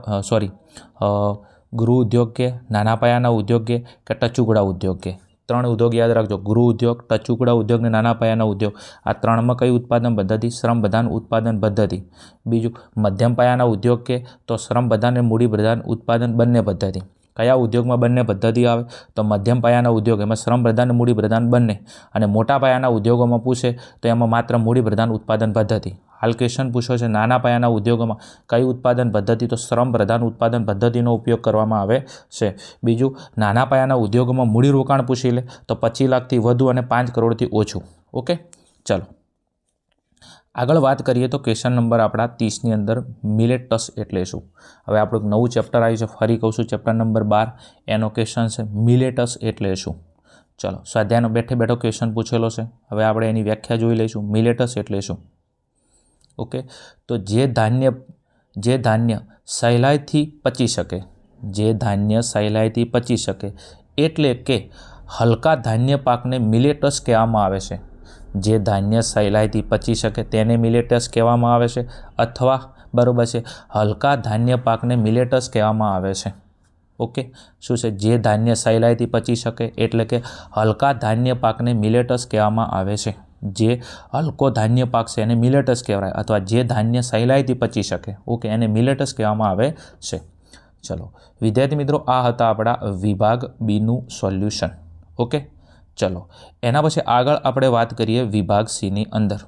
ગૃહ ઉદ્યોગ કે નાના પાયાના ઉદ્યોગ કે ટચુકડા ઉદ્યોગ કે. 3 ઉદ્યોગ યાદ રાખજો: ગૃહ ઉદ્યોગ, ટચુકડા ઉદ્યોગ ને નાના પાયાના ઉદ્યોગ. આ 3માં કઈ ઉત્પાદન પદ્ધતિ? શ્રમ પ્રધાન ઉત્પાદન પદ્ધતિ. બીજું મધ્યમ પાયાના ઉદ્યોગ કે તો શ્રમ પ્રધાન અને મૂડી પ્રધાન ઉત્પાદન બંને પદ્ધતિ. કયા ઉદ્યોગમાં બંને પદ્ધતિ આવે? તો મધ્યમ પાયાના ઉદ્યોગ, એમાં શ્રમ પ્રધાન અને મૂડી પ્રધાન બંને. અને મોટા પાયાના ઉદ્યોગોમાં પૂછે તો એમાં માત્ર મૂડી પ્રધાન ઉત્પાદન પદ્ધતિ. હાલ ક્વેશ્ચન પૂછ્યો છે નાના પાયાના ઉદ્યોગોમાં કઈ ઉત્પાદન પદ્ધતિ? તો શ્રમ પ્રધાન ઉત્પાદન પદ્ધતિનો ઉપયોગ કરવામાં આવે છે. બીજું, નાના પાયાના ઉદ્યોગોમાં મૂડી રોકાણ પૂછી લે તો 25 લાખથી વધુ અને 5 કરોડથી ઓછું. ઓકે, ચલો આગળ વાત કરીએ તો ક્વેશ્ચન નંબર આપણા 30ની અંદર મિલેટસ એટલે શું? હવે આપણું નવું ચેપ્ટર આવ્યું છે, ફરી કહું છું, ચેપ્ટર નંબર 12, એનો ક્વેશ્ચન છે મિલેટસ એટલે શું? ચલો સ્વાધ્યાયનો બેઠે બેઠો ક્વેશ્ચન પૂછેલો છે. હવે આપણે એની વ્યાખ્યા જોઈ લઈશું. મિલેટસ એટલે શું? ઓકે, તો જે ધાન્ય સહેલાઈથી પચી શકે, જે ધાન્ય સહેલાઈથી પચી શકે એટલે કે હલકા ધાન્ય પાકને મિલેટસ કહેવામાં આવે છે. જે ધાન્ય સહેલાઈથી પચી શકે તેને મિલેટસ કહેવામાં આવે છે, અથવા બરાબર છે હલકા ધાન્ય પાકને મિલેટસ કહેવામાં આવે છે. ઓકે, શું છે? જે ધાન્ય સહેલાઈથી પચી શકે એટલે કે હલકા ધાન્ય પાકને મિલેટસ કહેવામાં આવે છે. જે હલકો ધાન્ય પાક છે એને મિલેટસ કહેવાય, અથવા જે ધાન્ય સહેલાઈથી પચી શકે, ઓકે, એને મિલેટસ કહેવામાં આવે છે. ચલો વિદ્યાર્થી મિત્રો, આ હતા આપણા વિભાગ બીનું સોલ્યુશન. ઓકે, ચલો એના પછી આગળ આપણે વાત કરીએ વિભાગ સીની અંદર.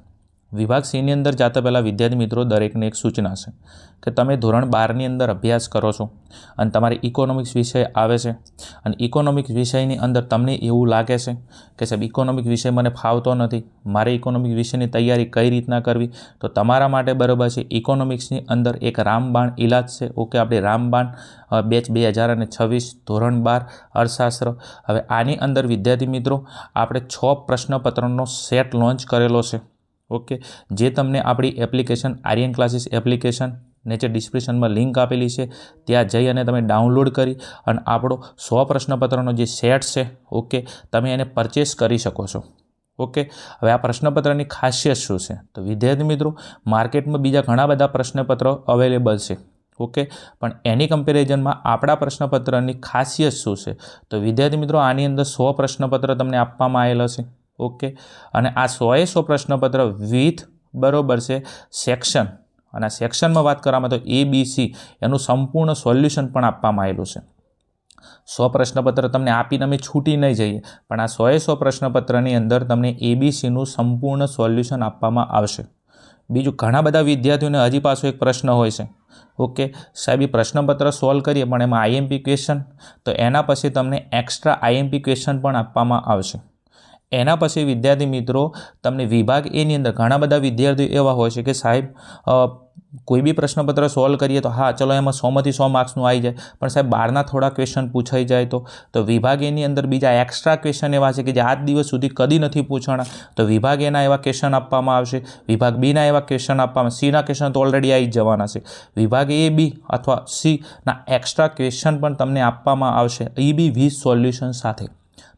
વિભાગ સીની અંદર જતા પહેલાં વિદ્યાર્થી મિત્રો દરેકને એક સૂચના છે કે તમે ધોરણ 12ની અંદર અભ્યાસ કરો છો અને તમારે ઇકોનોમિક્સ વિષય આવે છે, અને ઇકોનોમિક્સ વિષયની અંદર તમને એવું લાગે છે કે સાહેબ ઇકોનોમિક વિષય મને ફાવતો નથી, મારે ઇકોનોમિક વિષયની તૈયારી કઈ રીતના કરવી? તો તમારા માટે બરાબર છે ઇકોનોમિક્સની અંદર એક રામબાણ ઇલાજ છે. ઓકે, આપણે રામબાણ બેચ 2026 ધોરણ 12 અર્થશાસ્ત્ર. હવે આની અંદર વિદ્યાર્થી મિત્રો આપણે 6 પ્રશ્નપત્રનો સેટ લોન્ચ કરેલો છે. ઓકે, જે તમને આપણી એપ્લિકેશન આર્યન ક્લાસીસ એપ્લિકેશન નીચે ડિસ્ક્રિપ્શનમાં લિંક આપેલી છે, ત્યાં જઈ અને તમે ડાઉનલોડ કરી અને આપણો 100 પ્રશ્નપત્રનો જે સેટ છે, ઓકે, તમે એને પરચેસ કરી શકો છો. ઓકે, હવે આ પ્રશ્નપત્રની ખાસિયત શું છે? તો વિદ્યાર્થી મિત્રો માર્કેટમાં બીજા ઘણા બધા પ્રશ્નપત્રો અવેલેબલ છે. ઓકે, પણ એની કમ્પેરિઝનમાં આપણા પ્રશ્નપત્રની ખાસિયત શું છે? તો વિદ્યાર્થી મિત્રો આની અંદર 100 પ્રશ્નપત્ર તમને આપવામાં આવેલા છે. ઓકે, અને આ 100 પ્રશ્નપત્ર વિથ બરાબર છે સેક્શન, અને આ સેક્શનમાં વાત કરવામાં તો ABC એનું સંપૂર્ણ સોલ્યુશન પણ આપવામાં આવેલું છે. 100 પ્રશ્નપત્ર તમને આપીને અમે છૂટી નહીં જઈએ, પણ આ 100 પ્રશ્નપત્રની અંદર તમને ABCનું સંપૂર્ણ સોલ્યુશન આપવામાં આવશે. બીજું, ઘણા બધા વિદ્યાર્થીઓને હજી પાછો એક પ્રશ્ન હોય છે, ઓકે સાહેબ એ પ્રશ્નપત્ર સોલ્વ કરીએ પણ એમાં IMP ક્વેશ્ચન, તો એના પછી તમને એક્સ્ટ્રા IMP ક્વેશ્ચન પણ આપવામાં આવશે. એના પછી વિદ્યાર્થી મિત્રો તમને વિભાગ એની અંદર ઘણા બધા વિદ્યાર્થીઓ એવા હોય છે કે સાહેબ કોઈ બી પ્રશ્નપત્ર સોલ્વ કરીએ તો હા ચલો એમાં 100માંથી 100 માર્ક્સનું આવી જાય, પણ સાહેબ બહારના થોડા ક્વેશ્ચન પૂછાઈ જાય તો વિભાગ એની અંદર બીજા એક્સ્ટ્રા ક્વેશ્ચન એવા છે કે જે આજ દિવસ સુધી કદી નથી પૂછાણા, તો વિભાગ એના એવા ક્વેશ્ચન આપવામાં આવશે. વિભાગ બીના એવા ક્વેશ્ચન આપવામાં, સીના ક્વેશ્ચન તો ઓલરેડી આવી જ જવાના છે. વિભાગ A, B અથવા C ના એક્સ્ટ્રા ક્વેશ્ચન પણ તમને આપવામાં આવશે, એ બી 20 સોલ્યુશન સાથે.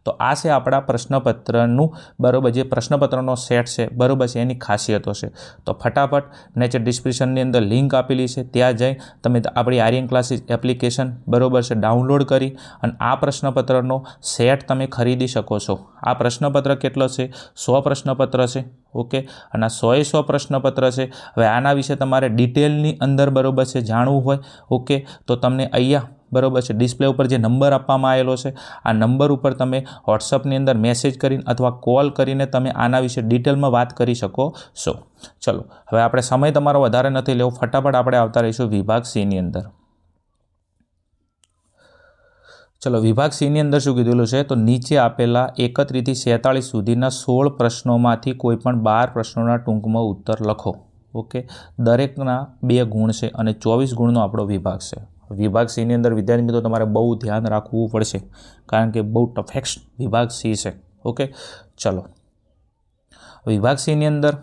તો આ છે આપણા પ્રશ્નપત્રનું બરાબર, જે પ્રશ્નપત્રનો સેટ છે બરાબર છે, એની ખાસિયતો છે. તો ફટાફટ નીચે ડિસ્ક્રિપ્શનની અંદર લિંક આપેલી છે, ત્યાં જઈ તમે આપણી આર્યન ક્લાસીસ એપ્લિકેશન બરાબર છે ડાઉનલોડ કરી અને આ પ્રશ્નપત્રનો સેટ તમે ખરીદી શકો છો. આ પ્રશ્નપત્ર કેટલો છે? 100 પ્રશ્નપત્ર છે. ઓકે, અને આ 100 પ્રશ્નપત્ર છે. હવે આના વિશે તમારે ડિટેલની અંદર બરાબર છે જાણવું હોય, ઓકે, તો તમને અહીંયા બરાબર છે ડિસ્પ્લે ઉપર જે નંબર આપવામાં આવેલો છે, આ નંબર ઉપર તમે વોટ્સઅપની અંદર મેસેજ કરીને અથવા કોલ કરીને તમે આના વિશે ડિટેલમાં વાત કરી શકો છો. ચલો, હવે આપણે સમય તમારો વધારે નથી લેવો, ફટાફટ આપણે આવતા રહીશું વિભાગ C ની અંદર. ચલો, વિભાગ C ની અંદર શું કીધેલું છે? તો નીચે આપેલા 31 થી 46 સુધીના 16 પ્રશ્નોમાંથી કોઈ પણ 12 પ્રશ્નોના ટૂંકમાં ઉત્તર લખો. ઓકે, દરેકના 2 ગુણ છે અને 24 ગુણનો આપણો વિભાગ છે. વિભાગ C ની અંદર વિદ્યાર્થી મિત્રો તમારે બહુ ધ્યાન રાખવું પડશે, કારણ કે બહુ ટફેક્ટ વિભાગ C છે. ઓકે, ચલો, વિભાગ C ની અંદર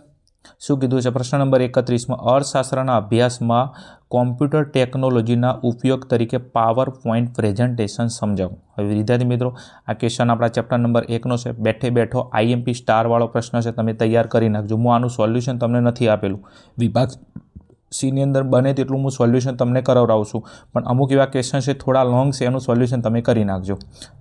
શું કીધું છે? પ્રશ્ન નંબર 31માં અર્થશાસ્ત્રના અભ્યાસમાં કોમ્પ્યુટર ટેકનોલોજીના ઉપયોગ તરીકે પાવર પોઈન્ટ પ્રેઝન્ટેશન સમજાવો. હવે વિદ્યાર્થી મિત્રો આ ક્વેશ્ચન આપણા ચેપ્ટર નંબર 1નો છે. બેઠે બેઠો IMP સ્ટારવાળો પ્રશ્ન છે, તમે તૈયાર કરી નાખજો. હું આનું સોલ્યુશન તમને નથી આપેલું. વિભાગ C ની અંદર બને તેટલું હું સોલ્યુશન તમને કરાવડાવું છું, પણ અમુક એવા ક્વેશ્ચન છે થોડા લોંગ છે, એનું સોલ્યુશન તમે કરી નાખજો.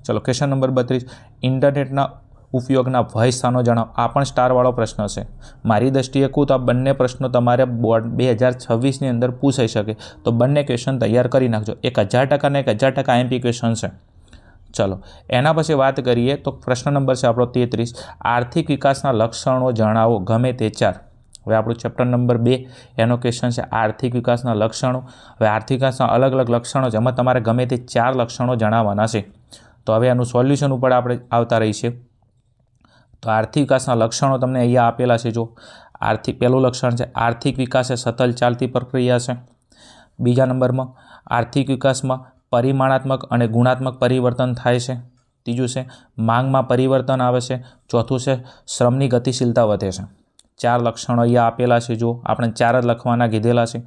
ચલો, ક્વેશ્ચન નંબર 32 ઇન્ટરનેટના ઉપયોગના ભય સ્થાનો જણાવો. આ પણ સ્ટારવાળો પ્રશ્ન છે. મારી દૃષ્ટિએ કહું તો આ બંને પ્રશ્નો તમારે બોર્ડ 2026ની અંદર પૂછાઈ શકે, તો બંને ક્વેશ્ચન તૈયાર કરી નાખજો. 1000% ને 1000% IMP ક્વેશ્ચન છે. ચલો, એના પછી વાત કરીએ તો પ્રશ્ન નંબર છે આપણો 33 આર્થિક વિકાસના લક્ષણો જણાવો, ગમે તે 4. હવે આપણું ચેપ્ટર નંબર 2 એનો ક્વેશ્ચન છે આર્થિક વિકાસના લક્ષણો. હવે આર્થિક વિકાસના અલગ અલગ લક્ષણો છે, એમાં તમારે ગમે તે 4 લક્ષણો જણાવવાના છે. તો હવે એનું સોલ્યુશન ઉપર આપણે આવતા રહીએ. તો આર્થિક વિકાસના લક્ષણો તમને અહીંયા આપેલા છે. જો પહેલું લક્ષણ છે આર્થિક વિકાસ એ સતત ચાલતી પ્રક્રિયા છે. બીજા નંબરમાં આર્થિક વિકાસમાં પરિમાણાત્મક અને ગુણાત્મક પરિવર્તન થાય છે. ત્રીજું છે માંગમાં પરિવર્તન આવે છે. ચોથું છે શ્રમની ગતિશીલતા વધે છે. 4 લક્ષણો અહીંયા આપેલા છે. જો આપણે 4 જ લખવાના કીધેલા છે.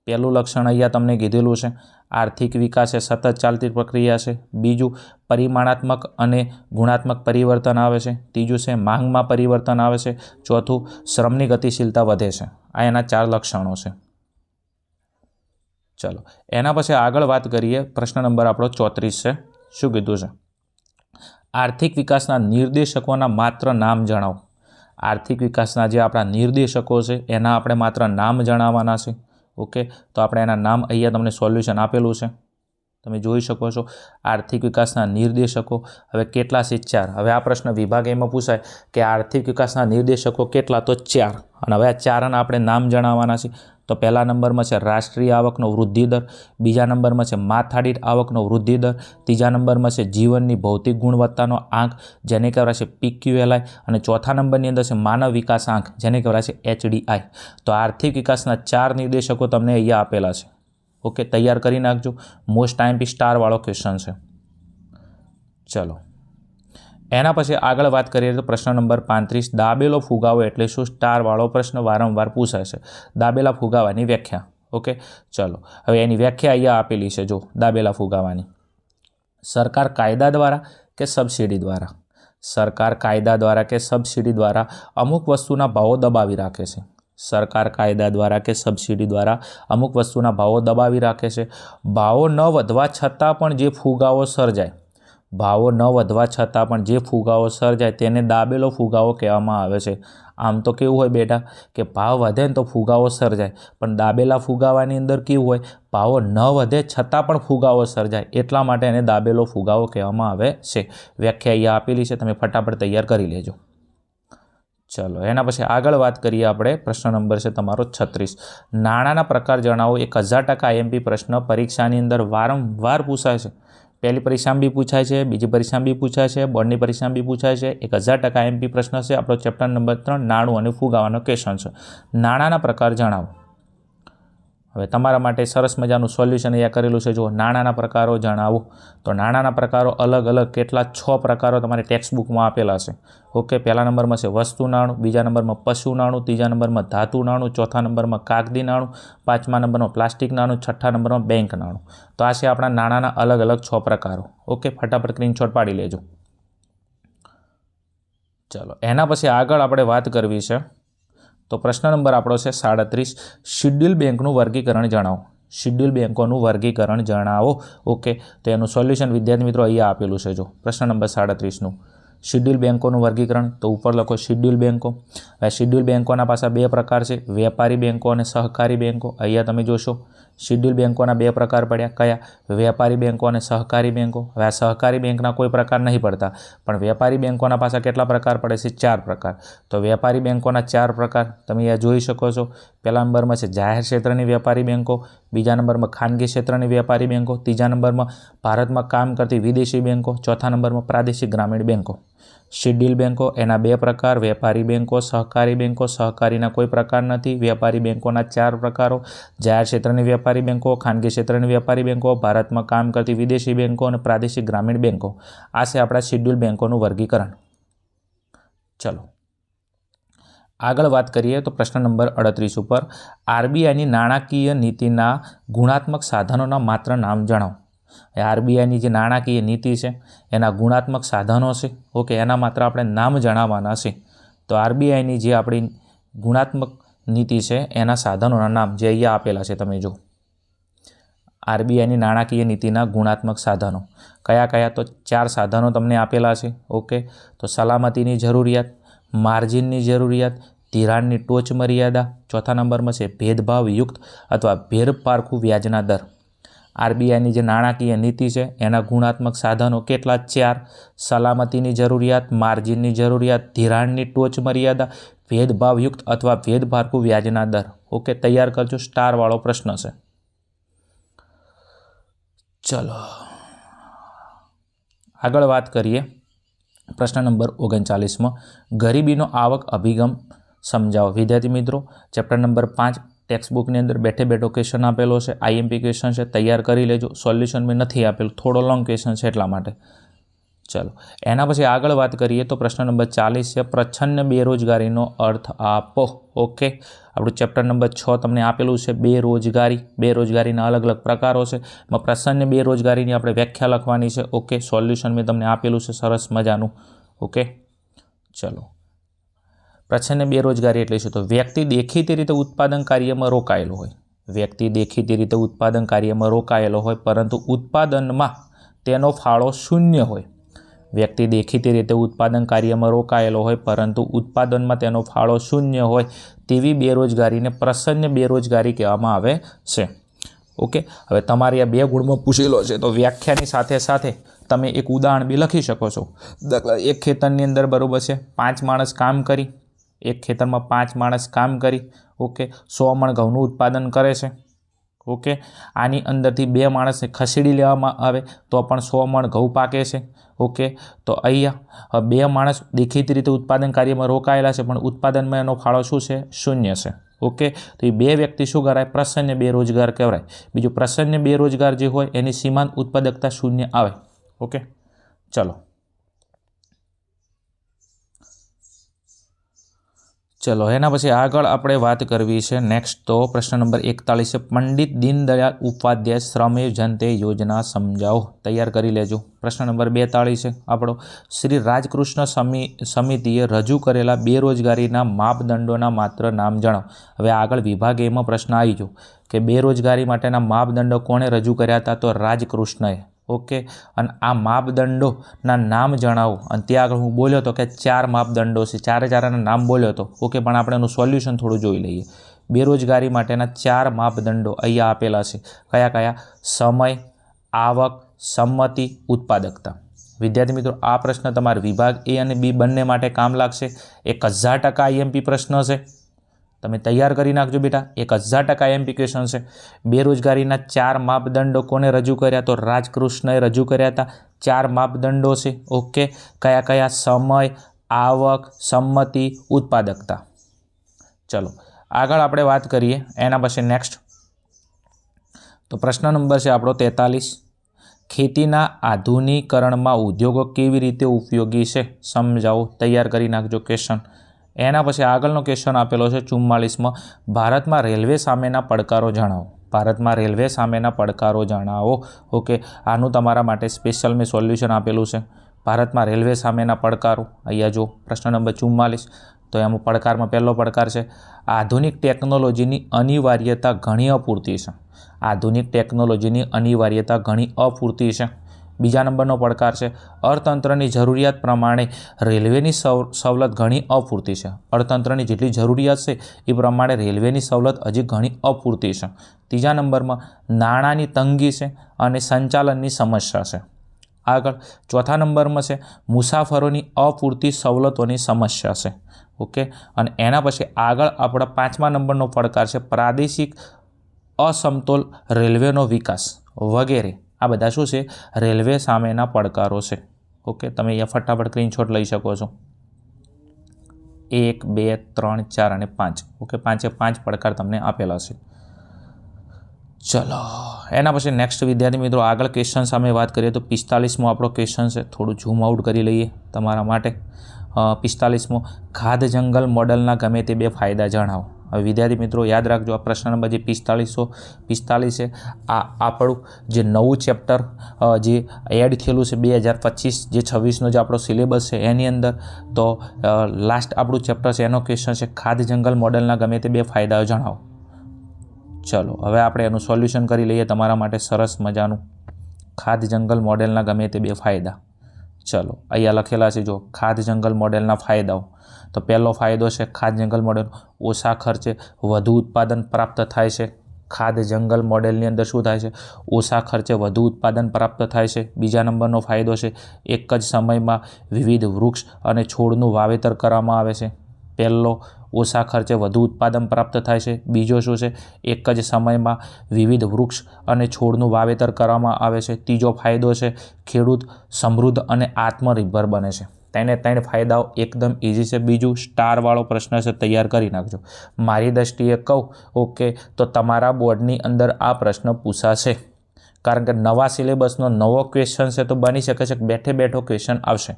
પહેલું લક્ષણ અહીંયા તમને કીધેલું છે આર્થિક વિકાસ એ સતત ચાલતી પ્રક્રિયા છે. બીજું પરિમાણાત્મક અને ગુણાત્મક પરિવર્તન આવે છે. ત્રીજું છે માંગમાં પરિવર્તન આવે છે. ચોથું શ્રમની ગતિશીલતા વધે છે. આ એના 4 લક્ષણો છે. ચલો, એના પછી આગળ વાત કરીએ. પ્રશ્ન નંબર આપણો 34 છે. શું કીધું છે? આર્થિક વિકાસના નિર્દેશકોના માત્ર નામ જણાવો. આર્થિક વિકાસના જે આપણા નિર્દેશકો છે એના આપણે માત્ર નામ જણાવવાના છે. ઓકે, તો આપણે એના નામ અહીંયા તમને સોલ્યુશન આપેલું છે, તમે જોઈ શકો છો. આર્થિક વિકાસના નિર્દેશકો હવે કેટલા છે? 4. હવે આ પ્રશ્ન વિભાગ એમાં પૂછાય કે આર્થિક વિકાસના નિર્દેશકો કેટલા? તો 4. અને હવે આ 4ના આપણે નામ જણાવવાના છે. તો પહેલા નંબરમાં છે રાષ્ટ્રીય આવકનો વૃદ્ધિ દર, બીજા નંબરમાં છે માથાદીઠ આવકનો વૃદ્ધિ દર, ત્રીજા નંબરમાં છે જીવનની ભૌતિક ગુણવત્તાનો આંક જેને કહેવાય છે PQLI, અને ચોથા નંબરની અંદર છે માનવ વિકાસ આંક જેને કહેવાય છે HDI. તો આર્થિક વિકાસના 4 નિર્દેશકો તમને અહીંયા આપેલા છે. ઓકે, તૈયાર કરી નાખજો. મોસ્ટ IMP સ્ટારવાળો ક્વેશ્ચન છે. ચલો, એના પછી આગળ વાત કરીએ તો પ્રશ્ન નંબર 35 દાબેલો ફુગાવો એટલે શું? સ્ટારવાળો પ્રશ્ન વારંવાર પૂછાય છે. દાબેલા ફુગાવાની વ્યાખ્યા. ઓકે, ચલો, હવે એની વ્યાખ્યા અહીંયા આપેલી છે. જો દાબેલા ફુગાવાની, સરકાર કાયદા દ્વારા કે સબસિડી દ્વારા, સરકાર કાયદા દ્વારા કે સબસિડી દ્વારા અમુક વસ્તુના ભાવો દબાવી રાખે છે. સરકાર કાયદા દ્વારા કે સબસિડી દ્વારા અમુક વસ્તુના ભાવો દબાવી રાખે છે. ભાવો ન વધવા છતાં પણ જે ફુગાવો સર્જાય, ભાવો ન વધવા છતાં પણ જે ફુગાવો સર્જાય તેને દાબેલો ફુગાવો કહેવામાં આવે છે. આમ તો કેવું હોય બેટા કે ભાવ વધે ને તો ફુગાવો સર્જાય, પણ દાબેલા ફુગાવાની અંદર કેવું હોય, ભાવો ન વધે છતાં પણ ફુગાવો સર્જાય, એટલા માટે એને દાબેલો ફુગાવો કહેવામાં આવે છે. વ્યાખ્યા અહીંયા આપેલી છે, તમે ફટાફટ તૈયાર કરી લેજો. ચલો, એના પછી આગળ વાત કરીએ આપણે. પ્રશ્ન નંબર છે તમારો 36 નાણાંના પ્રકાર જણાવો. 1000% IMP પ્રશ્ન પરીક્ષાની અંદર વારંવાર પૂછાય છે. પહેલી પરીક્ષામાં બી પૂછાય છે, બીજી પરીક્ષામાં બી પૂછાય છે, બોર્ડની પરીક્ષામાં બી પૂછાય છે. 1000% IMP પ્રશ્ન છે. આપણો ચેપ્ટર નંબર 3 નાણું અને ફુગાવાનો ક્વેશ્ચન છે. નાણાંના પ્રકાર જણાવો. હવે તમારા માટે સરસ મજાનું સોલ્યુશન અહીંયા કરેલું છે. જો નાણાંના પ્રકારો જણાવો, તો નાણાંના પ્રકારો અલગ અલગ કેટલા 6 પ્રકારો તમારી ટેક્સ્ટ બુકમાં આપેલા છે. ઓકે, પહેલા નંબરમાં છે વસ્તુ નાણું, બીજા નંબરમાં પશુ નાણું, ત્રીજા નંબરમાં ધાતુ નાણું, ચોથા નંબરમાં કાગદી નાણું, પાંચમા નંબરમાં પ્લાસ્ટિક નાણું, છઠ્ઠા નંબરમાં બેંક નાણું. તો આ છે આપણા નાણાંના અલગ અલગ 6 પ્રકારો. ઓકે, ફટાફટ સ્ક્રીનશોટ પાડી લેજો. ચલો એના પછી આગળ આપણે વાત કરવી છે તો પ્રશ્ન નંબર આપણો છે 37 શિડ્યુલ બેંકનું વર્ગીકરણ જણાવો. શિડ્યુલ બેંકોનું વર્ગીકરણ જણાવો. ઓકે, તો એનું સોલ્યુશન વિદ્યાર્થી મિત્રો અહીંયા આપેલું છે. જો પ્રશ્ન નંબર 37નું શિડ્યુલ બેંકોનું વર્ગીકરણ, તો ઉપર લખો શિડ્યુલ બેંકો. હવે શિડ્યુલ બેંકોના પાછા બે પ્રકાર છે, વેપારી બેંકો અને સહકારી બેંકો. અહીંયા તમે જોશો શિડ્યુલ બેંકોના બે પ્રકાર પડ્યા. કયા? વેપારી બેંકો અને સહકારી બેંકો. હવે આ સહકારી બેંકના કોઈ પ્રકાર નહીં પડતા, પણ વેપારી બેંકોના પાછા કેટલા પ્રકાર પડે છે? 4 પ્રકાર. તો વેપારી બેંકોના 4 પ્રકાર તમે અહીંયા જોઈ શકો છો. પહેલા નંબરમાં છે જાહેર ક્ષેત્રની વેપારી બેંકો, બીજા નંબરમાં ખાનગી ક્ષેત્રની વેપારી બેંકો, ત્રીજા નંબરમાં ભારતમાં કામ કરતી વિદેશી બેંકો, ચોથા નંબરમાં પ્રાદેશિક ગ્રામીણ બેંકો. શિડ્યુલ બેંકો એના બે પ્રકાર, વેપારી બેંકો, સહકારી બેંકો. સહકારીના કોઈ પ્રકાર નથી. વેપારી બેંકોના 4 પ્રકારો, જાહેર ક્ષેત્રની વેપારી બેંકો, ખાનગી ક્ષેત્રની વેપારી બેંકો, ભારતમાં કામ કરતી વિદેશી બેંકો અને પ્રાદેશિક ગ્રામીણ બેંકો. આ છે આપણા શિડ્યુલ બેંકોનું વર્ગીકરણ. ચલો આગળ વાત કરીએ તો પ્રશ્ન નંબર 38 ઉપર આરબીઆઈની નાણાકીય નીતિના ગુણાત્મક સાધનોના માત્ર નામ જણાવો. આરબીઆઈની જે નાણાકીય નીતિ છે એના ગુણાત્મક સાધનો છે. ઓકે, એના માત્ર આપણે નામ જણાવવાના છે. તો આરબીઆઈની જે આપણી ગુણાત્મક નીતિ છે એના સાધનોના નામ જે અહીંયા આપેલા છે તમે જો. આરબીઆઈની નાણાકીય નીતિના ગુણાત્મક સાધનો કયા કયા? તો 4 સાધનો તમને આપેલા છે. ઓકે, તો સલામતીની જરૂરિયાત, માર્જિનની જરૂરિયાત, ધિરાણની ટોચ મર્યાદા, ચોથા નંબરમાં છે ભેદભાવયુક્ત અથવા ભેરપારખું વ્યાજના દર. આરબીઆઈની જે નાણાકીય નીતિ છે એના ગુણાત્મક સાધનો કેટલા? 4. સલામતીની જરૂરિયાત, માર્જિનની જરૂરિયાત, ધિરાણની ટોચ મર્યાદા, ભેદભાવયુક્ત અથવા ભેદપારખું વ્યાજના દર. ઓકે, તૈયાર કરજો, સ્ટારવાળો પ્રશ્ન છે. ચલો આગળ વાત કરીએ પ્રશ્ન નંબર 39માં ગરીબીનો આવક અભિગમ સમજાવો. વિદ્યાર્થી મિત્રો ચેપ્ટર નંબર 5 ટેક્સ્ટ બુકની અંદર બેઠે બેઠો ક્વેશ્ચન આપેલો છે, આઈએમપી ક્વેશ્ચન છે, તૈયાર કરી લેજો. સોલ્યુશન મેં નથી આપેલું, થોડો લોંગ ક્વેશ્ચન છે એટલા માટે. ચલો એના પછી આગળ વાત કરીએ તો પ્રશ્ન નંબર 40 છે પ્રચ્છન્ન બેરોજગારીનો અર્થ આપો. ઓકે, આપણું ચેપ્ટર નંબર 6 તમને આપેલું છે બેરોજગારી. બેરોજગારીના અલગ અલગ પ્રકારો છે. એમાં પ્રચ્છન્ન બેરોજગારીની આપણે વ્યાખ્યા લખવાની છે. ઓકે, સોલ્યુશન મેં તમને આપેલું છે સરસ મજાનું. ઓકે, ચલો પ્રચ્છન્ન બેરોજગારી એટલે શું? તો વ્યક્તિ દેખીતી રીતે ઉત્પાદન કાર્યમાં રોકાયેલો હોય. વ્યક્તિ દેખીતી રીતે ઉત્પાદન કાર્યમાં રોકાયેલો હોય પરંતુ ઉત્પાદનમાં તેનો ફાળો શૂન્ય હોય. વ્યક્તિ દેખીતી રીતે ઉત્પાદન કાર્યમાં રોકાયેલો હોય પરંતુ ઉત્પાદનમાં તેનો ફાળો શૂન્ય હોય તેવી બેરોજગારીને પ્રચ્છન્ન બેરોજગારી કહેવામાં આવે છે. ઓકે, હવે તમારે આ 2 ગુણમાં પૂછેલો છે તો વ્યાખ્યાની સાથે સાથે તમે એક ઉદાહરણ બી લખી શકો છો. દાખલા એક ખેતરની અંદર બરાબર છે 5 માણસ કામ કરી, એક ખેતરમાં 5 માણસ કામ કરી ઓકે 100 મણ ઘઉંનું ઉત્પાદન કરે છે. ઓકે, આની અંદરથી 2 માણસને ખસેડી લેવામાં આવે તો પણ 100 મણ ઘઉં પાકે છે. ઓકે, તો અહીંયા 2 માણસ દેખીતી રીતે ઉત્પાદન કાર્યમાં રોકાયેલા છે પણ ઉત્પાદનમાં એનો ફાળો શું છે? શૂન્ય છે. ઓકે, તો એ 2 વ્યક્તિ શું કરાય? પ્રચ્છન્ન બેરોજગાર કહેવાય. બીજું પ્રચ્છન્ન બેરોજગાર જે હોય એની સીમાંત ઉત્પાદકતા શૂન્ય આવે. ઓકે, ચલો એના પછી આગળ આપણે વાત કરવી છે નેક્સ્ટ તો પ્રશ્ન નંબર 41 છે પંડિત દીનદયાળ ઉપાધ્યાય શ્રમેવ જયતે યોજના સમજાવો. તૈયાર કરી લેજો. પ્રશ્ન નંબર 42 છે આપણો શ્રી રાજકૃષ્ણ સમિતિએ રજૂ કરેલા બેરોજગારીના માપદંડોના માત્ર નામ જણાવો. હવે આગળ વિભાગ એમાં પ્રશ્ન આવી ગયો કે બેરોજગારી માટેના માપદંડો કોણે રજૂ કર્યા હતા? તો રાજકૃષ્ણએ. ઓકે, અને આ માપદંડોના નામ જણાવો. અને ત્યાં આગળ હું બોલ્યો હતો કે 4 માપદંડો છે, 4 નામ બોલ્યો હતો. ઓકે, પણ આપણે એનું સોલ્યુશન થોડું જોઈ લઈએ. બેરોજગારી માટેના 4 માપદંડો અહીંયા આપેલા છે. કયા કયા? સમય, આવક, સંમતિ, ઉત્પાદકતા. વિદ્યાર્થી મિત્રો આ પ્રશ્ન તમારા વિભાગ A અને B બંને માટે કામ લાગશે. 1000% આઈએમપી પ્રશ્ન છે. તમે તૈયાર કરી નાખજો બેટા. 1000% એમપી ક્વેશ્ચન છે. બેરોજગારીના 4 માપદંડો કોને રજૂ કર્યા? તો રાજકૃષ્ણએ રજૂ કર્યા હતા. 4 માપદંડો છે. ઓકે, કયા કયા? સમય, આવક, સંમતિ, ઉત્પાદકતા. ચલો આગળ આપણે વાત કરીએ એના પછી નેક્સ્ટ તો પ્રશ્ન નંબર છે આપણો 43 ખેતીના આધુનિકરણમાં ઉદ્યોગો કેવી રીતે ઉપયોગી છે સમજાવો. તૈયાર કરી નાખજો ક્વેશ્ચન. એના પછી આગળનો ક્વેશ્ચન આપેલો છે 44માં ભારતમાં રેલવે સામેના પડકારો જણાવો. ભારતમાં રેલવે સામેના પડકારો જણાવો. ઓકે, આનું તમારા માટે સ્પેશિયલ મેં સોલ્યુશન આપેલું છે. ભારતમાં રેલવે સામેના પડકારો, અહીંયા જો પ્રશ્ન નંબર 44, તો એમાં પડકારમાં પહેલો પડકાર છે આધુનિક ટેકનોલોજીની અનિવાર્યતા ઘણી અપૂરતી છે. આધુનિક ટેકનોલોજીની અનિવાર્યતા ઘણી અપૂરતી છે. બીજા નંબરનો પડકાર છે અર્થતંત્રની જરૂરિયાત પ્રમાણે રેલવેની સવલત ઘણી અપૂરતી છે. અર્થતંત્રની જેટલી જરૂરિયાત છે એ પ્રમાણે રેલવેની સવલત હજી ઘણી અપૂરતી છે. ત્રીજા નંબરમાં નાણાંની તંગી છે અને સંચાલનની સમસ્યા છે. આગળ ચોથા નંબરમાં છે મુસાફરોની અપૂરતી સવલતોની સમસ્યા છે. ઓકે, અને એના પછી આગળ આપણા પાંચમા નંબરનો પડકાર છે પ્રાદેશિક અસમતોલ રેલવેનો વિકાસ વગેરે. આ બધા શું છે? રેલવે સામેના પડકારો છે. ઓકે, તમે અહીંયા ફટાફટ સ્ક્રીનશોટ લઈ શકો છો. 1, 2, 3, 4 અને 5. ઓકે, 5 પડકાર તમને આપેલા છે. ચલો, એના પછી નેક્સ્ટ વિદ્યાર્થી મિત્રો આગળ ક્વેશ્ચન સામે વાત કરીએ તો 45મો આપણો ક્વેશ્ચન છે. થોડું ઝૂમ આઉટ કરી લઈએ તમારા માટે. 45મો ખાદ્ય જંગલ મોડલના ગમે તે 2 ફાયદા જણાવો. હવે વિદ્યાર્થી મિત્રો યાદ રાખજો, આ પ્રશ્ન નંબર જે 45 છે આ આપણું જે નવું ચેપ્ટર જે એડ થયેલું છે 2025 જે 26નો જે આપણો સિલેબસ છે એની અંદર, તો લાસ્ટ આપણું ચેપ્ટર છે એનો ક્વેશ્ચન છે ખાદ્ય જંગલ મોડલના ગમે તે 2 ફાયદાઓ જણાવો. ચલો, હવે આપણે એનું સોલ્યુશન કરી લઈએ તમારા માટે સરસ મજાનું. ખાદ્ય જંગલ મોડેલના ગમે તે 2 ફાયદા. ચલો, અહીંયા લખેલા છે જો ખાદ્ય જંગલ મોડેલના ફાયદાઓ. તો પહેલો ફાયદો છે ખાદ્ય જંગલ મોડેલ ઓછા ખર્ચે વધુ ઉત્પાદન પ્રાપ્ત થાય છે. ખાદ્ય જંગલ મોડેલની અંદર શું થાય છે? ઓછા ખર્ચે વધુ ઉત્પાદન પ્રાપ્ત થાય છે. બીજા નંબરનો ફાયદો છે એક જ સમયમાં વિવિધ વૃક્ષ અને છોડનું વાવેતર કરવામાં આવે છે. પહેલો ઓછા ખર્ચે વધુ ઉત્પાદન પ્રાપ્ત થાય છે. બીજો શું છે? એક જ સમયમાં વિવિધ વૃક્ષ અને છોડનું વાવેતર કરવામાં આવે છે. ત્રીજો ફાયદો છે ખેડૂત સમૃદ્ધ અને આત્મનિર્ભર બને છે. ત્રણે ફાયદાઓ એકદમ ઇઝી છે. બીજું સ્ટારવાળો પ્રશ્ન છે, તૈયાર કરી નાખજો. મારી દૃષ્ટિએ કહું ઓકે તો તમારા બોર્ડની અંદર આ પ્રશ્ન પૂછાશે, કારણ કે નવા સિલેબસનો નવો ક્વેશ્ચન છે તો બની શકે છે કે બેઠો ક્વેશ્ચન આવશે.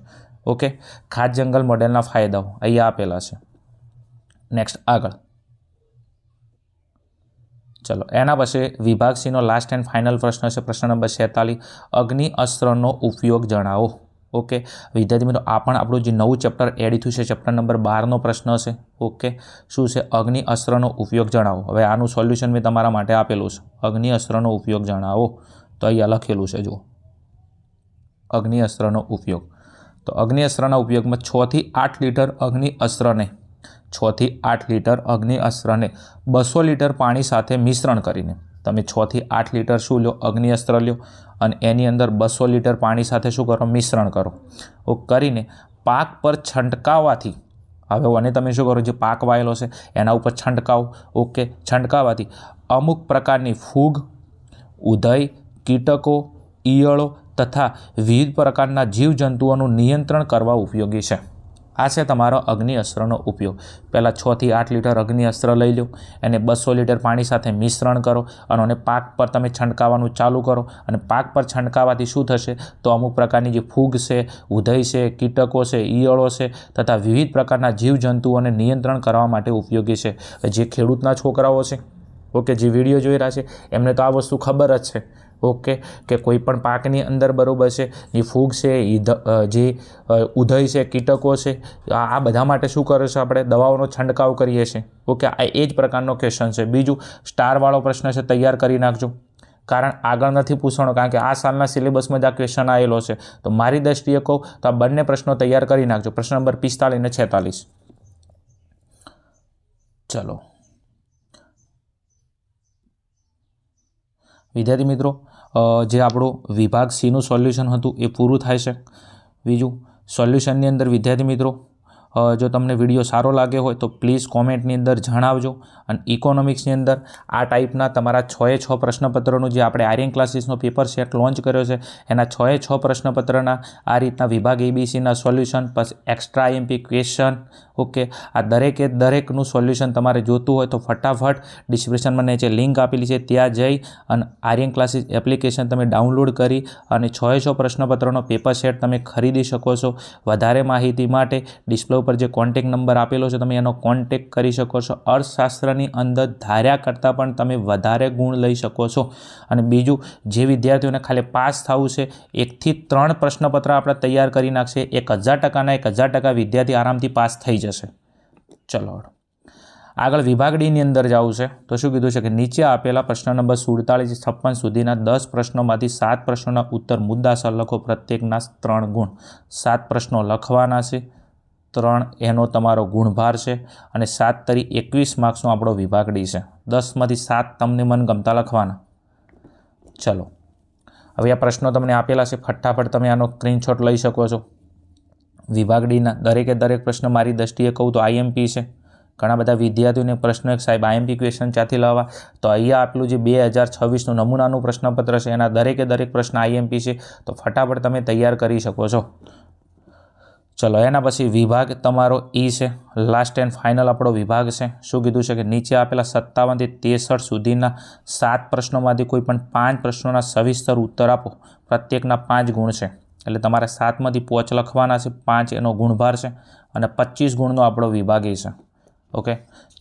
ઓકે, ખાદ્ય જંગલ મોડેલના ફાયદાઓ અહીંયા આપેલા છે. નેક્સ્ટ આગળ ચલો, એના પછી વિભાગ સીનો લાસ્ટ એન્ડ ફાઇનલ પ્રશ્ન છે પ્રશ્ન નંબર 46 અગ્નિ અસ્ત્રનો ઉપયોગ જણાવો. ઓકે વિદ્યાર્થી મિત્રો, આ પણ આપણું જે નવું ચેપ્ટર એડ થયું છે ચેપ્ટર નંબર 12નો પ્રશ્ન છે. ઓકે, શું છે? અગ્નિ અસ્ત્રનો ઉપયોગ જણાવો. હવે આનું સોલ્યુશન મેં તમારા માટે આપેલું છે. અગ્નિ અસ્ત્રનો ઉપયોગ જણાવો, તો અહીંયા લખેલું છે જુઓ અગ્નિ અસ્ત્રનો ઉપયોગ. તો અગ્નિ અસ્ત્રના ઉપયોગમાં 6 થી 8 લીટર અગ્નિ અસ્ત્રને 6 થી 8 લીટર અગ્નિ અસ્ત્રને 200 લીટર પાણી સાથે મિશ્રણ કરીને તમે 6 થી 8 લીટર શું લો? અગ્નિ અસ્ત્ર લો અને એની અંદર 200 લીટર પાણી સાથે શું કરો? મિશ્રણ કરો. કરીને પાક પર છંટકાવવાથી, હવે અને તમે શું કરો? જે પાક વાયેલો છે એના ઉપર છંટકાવ. ઓકે, છંટકાવવાથી અમુક પ્રકારની ફૂગ, ઉધઈ, કીટકો, ઈયળો તથા વિવિધ પ્રકારના જીવજંતુઓનું નિયંત્રણ કરવા ઉપયોગી છે. આ છે તમારો અગ્નિ અસ્ત્રનો ઉપયોગ. પહેલાં 6 થી 8 લીટર અગ્નિ અસ્ત્ર લઈ લો, એને 200 લીટર પાણી સાથે મિશ્રણ કરો અને પાક પર તમે છંટકાવવાનું ચાલુ કરો. અને પાક પર છંટકાવવાથી શું થશે? તો અમુક પ્રકારની જે ફૂગ છે, ઉધઈ છે, કીટકો છે, ઈયળો છે તથા વિવિધ પ્રકારના જીવજંતુઓને નિયંત્રણ કરવા માટે ઉપયોગી છે. જે ખેડૂતના છોકરાઓ છે ઓકે, જે વિડીયો જોઈ રહ્યા છે એમને તો આ વસ્તુ ખબર જ છે. ઓકે, કે કોઈ પણ પાકની અંદર બરાબર છે જે ફૂગ છે, જે ઉધઈ છે, કીટકો છે, આ બધા માટે શું કરે છે? આપણે દવાઓનો છંટકાવ કરીએ છીએ. ઓકે, આ એ જ પ્રકારનો ક્વેશ્ચન છે. બીજું સ્ટારવાળો પ્રશ્ન છે, તૈયાર કરી નાખજો, કારણ આગળ નથી પૂછવાનો, કારણ કે આ સાલના સિલેબસમાં જ આ ક્વેશ્ચન આવેલો છે. તો મારી દૃષ્ટિએ કહું તો આ બંને પ્રશ્નો તૈયાર કરી નાખજો, પ્રશ્ન નંબર 45 અને 46. ચલો વિદ્યાર્થી મિત્રો, જે આપણું વિભાગ સીનું સોલ્યુશન હતું એ પૂરું થાય છે. બીજું સોલ્યુશનની અંદર વિદ્યાર્થી મિત્રો જો તમને વિડીયો સારો લાગ્યો હોય તો પ્લીઝ કોમેન્ટની અંદર જણાવજો. અને ઇકોનોમિક્સની અંદર આ ટાઈપના તમારા 6 પ્રશ્નપત્રોનું જે આપણે આર્યન ક્લાસીસનો પેપર સેટ લોન્ચ કર્યો છે એના 6 પ્રશ્નપત્રના આ રીતના વિભાગ એબીસીના solution plus extra IMP question. Okay, આ દરેકનું સોલ્યુશન તમારે જોતું હોય તો ફટાફટ ડિસ્ક્રિપ્શનમાં નીચે લિંક આપેલી છે ત્યાં જઈ અને આર્યન ક્લાસીસ એપ્લિકેશન તમે ડાઉનલોડ કરી અને 6 પ્રશ્નપત્રનો પેપર સેટ તમે ખરીદી શકો છો. વધારે માહિતી માટે ડિસ્પ્લે ઉપર જે કોન્ટેક નંબર આપેલો છે તમે એનો કોન્ટેક કરી શકો છો. અર્થશાસ્ત્રની અંદર ધાર્યા કરતાં પણ તમે વધારે ગુણ લઈ શકો છો. અને બીજું, જે વિદ્યાર્થીઓને ખાલી પાસ થવું છે 1 થી 3 પ્રશ્નપત્ર આપણે તૈયાર કરી નાખશે. 1000%ના 1000% વિદ્યાર્થી આરામથી પાસ થઈ જશે. ચલો આગળ વિભાગ ડીની અંદર જવું છે. તો શું કીધું છે કે નીચે આપેલા પ્રશ્ન નંબર 47 56 સુધીના 10 પ્રશ્નોમાંથી 7 પ્રશ્નોના ઉત્તર મુદ્દાસર લખો. પ્રત્યેકના 3 ગુણ. 7 પ્રશ્નો લખવાના છે, 3 એનો તમારો ગુણભાર છે અને 7 તરી 21 માર્ક્સનો આપણો વિભાગ ડી છે. 10માંથી 7 તમને મનગમતા લખવાના. ચલો હવે આ પ્રશ્નો તમને આપેલા છે, ફટાફટ તમે આનો સ્ક્રીનશોટ લઈ શકો છો. વિભાગ ડીના દરેક પ્રશ્ન મારી દ્રષ્ટિએ કહું તો આઈએમપી છે. ઘણા બધા વિદ્યાર્થીઓને પ્રશ્ન એક સાહેબ આઈએમપી ક્વેશ્ચન ક્યાંથી લાવવા, તો અહીંયા આપેલું જે 2026નું નમૂનાનું પ્રશ્નપત્ર છે એના દરેક પ્રશ્ન આઈએમપી છે. તો ફટાફટ તમે તૈયાર કરી શકો છો. ચલો એના પછી વિભાગ તમારો ઈ છે, લાસ્ટ એન્ડ ફાઇનલ આપણો વિભાગ છે. શું કીધું છે કે નીચે આપેલા 57 થી 63 સુધીના 7 પ્રશ્નોમાંથી કોઈ પણ 5 પ્રશ્નોના સવિસ્તર ઉત્તર આપો. પ્રત્યેકના 5 ગુણ છે, એટલે તમારે 7માંથી 5 લખવાના છે, 5 એનો ગુણભાર છે અને 25 ગુણનો આપણો વિભાગ એ છે. ઓકે,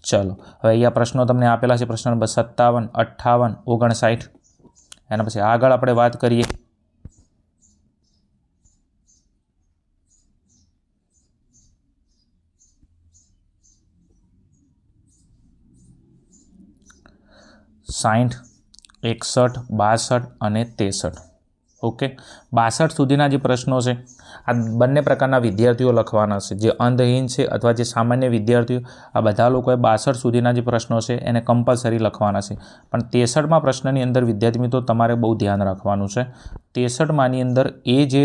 ચલો હવે અહીંયા પ્રશ્નો તમને આપેલા છે. પ્રશ્ન નંબર 57, 58, 59. એના પછી આગળ આપણે વાત કરીએ સાઠ, 61, 62 અને 63. ઓકે, 62 સુધીના જે પ્રશ્નો છે આ બંને પ્રકારના વિદ્યાર્થીઓ લખવાના છે. જે અંધહીન છે અથવા જે સામાન્ય વિદ્યાર્થીઓ, આ બધા લોકોએ 62 સુધીના જે પ્રશ્નો છે એને કમ્પલસરી લખવાના છે. પણ 63માં પ્રશ્નની અંદર વિદ્યાર્થી મિત્રો તમારે બહુ ધ્યાન રાખવાનું છે. 63માની અંદર એ જે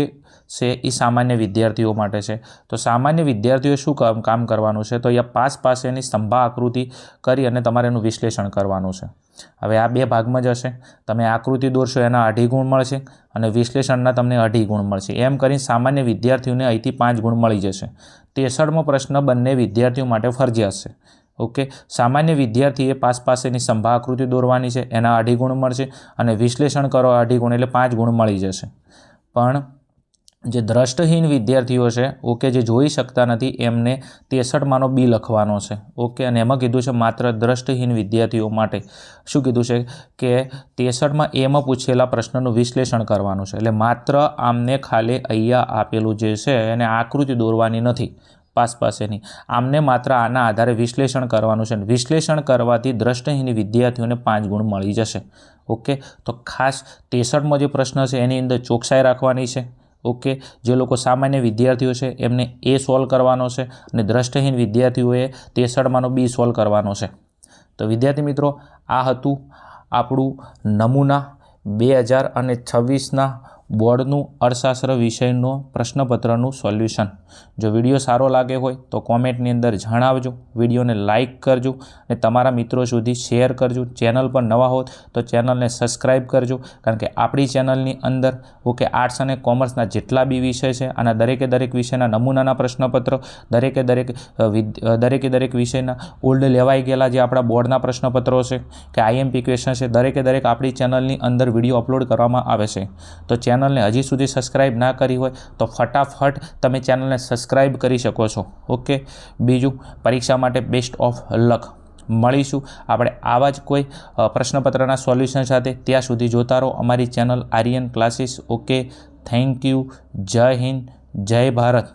છે એ સામાન્ય વિદ્યાર્થીઓ માટે છે. તો સામાન્ય વિદ્યાર્થીઓએ શું કામ કરવાનું છે, તો અહીંયા પાસ પાસેની સ્તંભા આકૃતિ કરી અને તમારે એનું વિશ્લેષણ કરવાનું છે. હવે આ 2 ભાગમાં જ હશે. તમે આકૃતિ દોરશો એના 2.5 ગુણ મળશે અને વિશ્લેષણના તમને 2.5 ગુણ મળશે. એમ કરીને સામાન્ય વિદ્યાર્થીઓને અહીંથી 5 ગુણ મળી જશે. 63મો પ્રશ્ન બંને વિદ્યાર્થીઓ માટે ફરજિયાત છે. ઓકે, સામાન્ય વિદ્યાર્થીએ પાસ પાસેની સ્તંભા આકૃતિ દોરવાની છે, એના 2.5 ગુણ મળશે અને વિશ્લેષણ કરો 2.5 ગુણ એટલે 5 ગુણ મળી જશે. પણ જે દ્રષ્ટહીન વિદ્યાર્થીઓ છે, ઓકે, જે જોઈ શકતા નથી, એમને 63માનો બી લખવાનો છે. ઓકે, અને એમાં કીધું છે માત્ર દ્રષ્ટહીન વિદ્યાર્થીઓ માટે. શું કીધું છે કે 63માં એમાં પૂછેલા પ્રશ્નનું વિશ્લેષણ કરવાનું છે. એટલે માત્ર આમને ખાલી અહીંયા આપેલું જે છે એને આકૃતિ દોરવાની નથી પાસ પાસેની, આમને માત્ર આના આધારે વિશ્લેષણ કરવાનું છે. વિશ્લેષણ કરવાથી દ્રષ્ટહીન વિદ્યાર્થીઓને 5 ગુણ મળી જશે. ઓકે, તો ખાસ 63મો જે પ્રશ્ન છે એની અંદર ચોકસાઈ રાખવાની છે. ઓકે, જે લોકો સામાન્ય વિદ્યાર્થીઓ છે એમને એ સોલ્વ કરવાનો છે અને દ્રષ્ટહીન વિદ્યાર્થીઓએ 63માનો બી સોલ્વ કરવાનો છે. તો વિદ્યાર્થી મિત્રો, આ હતું આપણું નમૂના 2026ના બોર્ડનું અર્થશાસ્ત્ર વિષયનો પ્રશ્નપત્રનું સોલ્યુશન. જો વિડીયો સારો લાગે હોય તો કોમેન્ટની અંદર જણાવજો, વિડીયોને લાઇક કરજો અને તમારા મિત્રો સુધી શેર કરજો. ચેનલ પર નવા હોત તો ચેનલને સબસ્ક્રાઈબ કરજો, કારણ કે આપણી ચેનલની અંદર ઓકે આર્ટ્સ અને કોમર્સના જેટલા બી વિષય છે આના દરેક વિષયના નમૂનાના પ્રશ્નપત્રો, દરેક વિષયના ઓલ્ડ લેવાઈ ગયેલા જે આપણા બોર્ડના પ્રશ્નપત્રો છે કે આઈએમપી ક્વેશ્ચન છે, દરેક આપણી ચેનલની અંદર વિડીયો અપલોડ કરવામાં આવે છે. તો ચેનલને હજી સુધી સબસ્ક્રાઈબ ના કરી હોય તો ફટાફટ તમે ચેનલને સબસ્ક્રાઈબ કરી શકો છો. ઓકે, બીજું, પરીક્ષા માટે બેસ્ટ ઓફ લક. મળીશું આપણે આવા જ કોઈ પ્રશ્નપત્રના સોલ્યુશન સાથે. ત્યાં સુધી જોતા રહો અમારી channel Aryan classes. Okay, thank you. જય હિન્દ, જય ભારત.